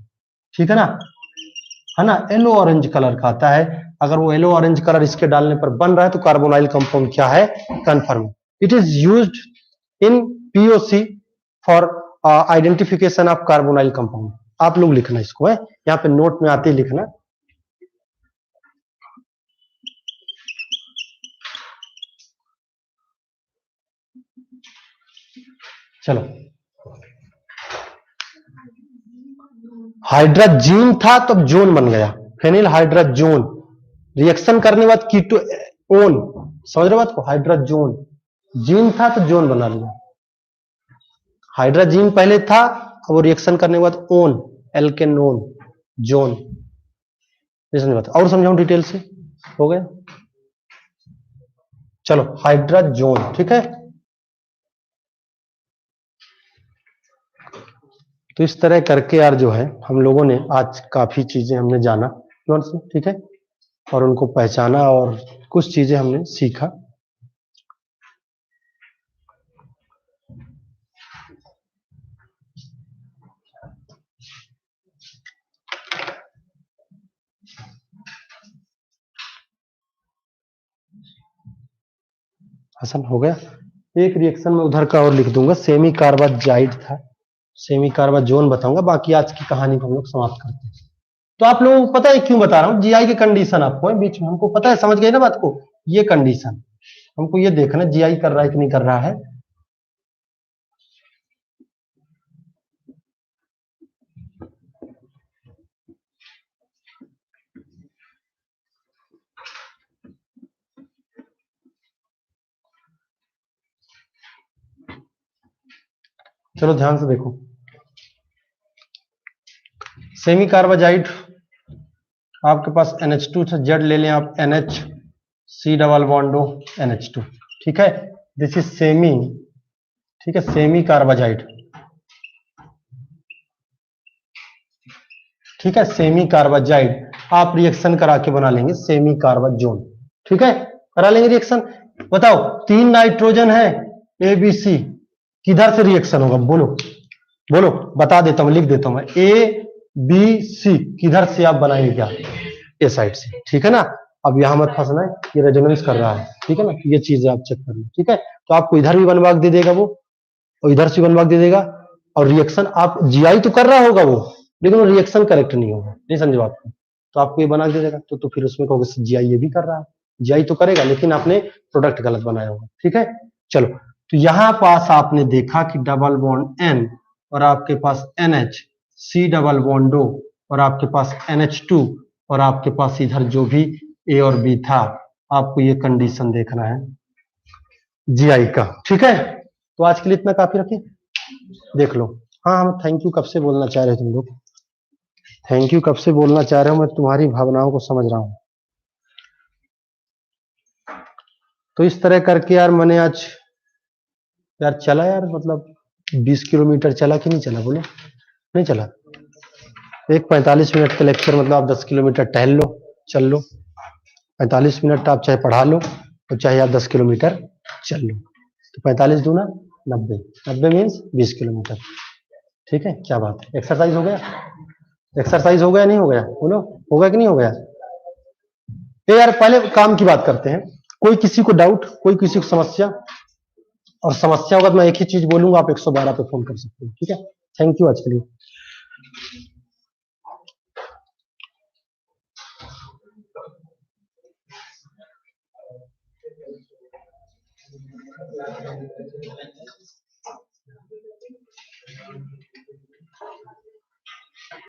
ठीक है ना, येलो ऑरेंज कलर का आता है, अगर वो येलो ऑरेंज कलर इसके डालने पर बन रहा है तो कार्बोनाइल कंपाउंड क्या है, confirm. It is used in POC for identification of carbonyl compound. आप लोग लिखना इसको है, यहाँ पे नोट में आते ही लिखना। चलो, हाइड्राजीन था तब जोन बन गया, फेनिल हाइड्राजोन, रिएक्शन करने बाद कीटो ओन, समझ रहे बात को, हाइड्राजोन, जीन था तो जोन बना लिया, हाइड्राजीन पहले था, अब वो रिएक्शन करने के बाद ओन, एल्केनोन, जोन। बात और समझाऊं डिटेल से, हो गया, चलो हाइड्राजोन, ठीक है। तो इस तरह करके यार जो है हम लोगों ने आज काफी चीजें हमने जाना, ठीक है, और उनको पहचाना और कुछ चीजें हमने सीखा। हसन हो गया, एक रिएक्शन में उधर का और लिख दूंगा, सेमी कार्बाजाइड था, सेमी कार्बाजोन बताऊंगा, बाकी आज की कहानी को हम लोग समाप्त करते हैं। तो आप लोगों को पता है क्यों बता रहा हूं, जीआई की कंडीशन आपको है बीच में, हमको पता है, समझ गए ना बात को, ये कंडीशन हमको ये देखना जीआई कर रहा है कि नहीं कर रहा है। चलो ध्यान से देखो, सेमी कार्बाजाइड आपके पास NH2 से, जेड ले लें आप, NH C डबल बॉन्डो NH2, ठीक है, दिस इज सेमी, ठीक है, सेमी कार्बाजाइड, ठीक है, सेमी कार्बाजाइड आप रिएक्शन करा के बना लेंगे सेमी कार्बाजोन, ठीक है, करा लेंगे रिएक्शन। बताओ 3 नाइट्रोजन है ABC, किधर से रिएक्शन होगा बोलो, बोलो, बता देता हूं, लिख देता हूं मैं, ABC किधर से आप बनाएंगे क्या, ए साइड से, ठीक है ना। अब यहां मत फंसना है, ये रेजोनेंस कर रहा है, ठीक है ना, ये चीजें आप चेक कर लो, ठीक है। तो आपको इधर भी बनवा दे देगा वो, और इधर से बनवा दे देगा, और रिएक्शन आप जीआई तो कर रहा होगा वो, लेकिन वो रिएक्शन करेक्ट नहीं होगा, नहीं समझो आपको, तो आपको ये बना के दे देगा, तो फिर उसमें कहोगे जीआई ये भी कर रहा है, जीआई तो करेगा लेकिन आपने प्रोडक्ट गलत बनाया होगा, ठीक है। चलो, तो यहां पास आपने देखा कि डबल बॉन्ड N और आपके पास NH C double bond O और आपके पास NH2 और आपके पास इधर जो भी A और B था, आपको ये कंडीशन देखना है जीआई का, ठीक है। तो आज के लिए इतना काफी रखें, देख लो। हाँ, हम थैंक यू कब से बोलना चाह रहे हो तुम लोग, थैंक यू कब से बोलना चाह रहे हो, मैं तुम्हारी भावनाओं को समझ रहा हूं। तो इस तरह करके यार मैंने आज यार चला यार, मतलब 20 किलोमीटर चला कि नहीं चला बोलो, नहीं चला, एक 45 मिनट का लेक्चर, मतलब आप 10 किलोमीटर टहल लो, चल लो, 45 मिनट आप चाहे पढ़ा लो और चाहे आप 10 किलोमीटर चल लो, तो 45 दूना 90, 90 मीन्स 20 किलोमीटर, ठीक है। क्या बात है, एक्सरसाइज हो गया, एक्सरसाइज हो गया नहीं हो गया बोलो, हो गया कि नहीं हो गया। ये यार पहले काम की बात करते हैं, कोई किसी को डाउट, कोई किसी को समस्या, और समस्या होगा तो मैं एक ही चीज बोलूंगा, आप 112 पे फोन कर सकते हो, ठीक है। थैंक यू आज के लिए।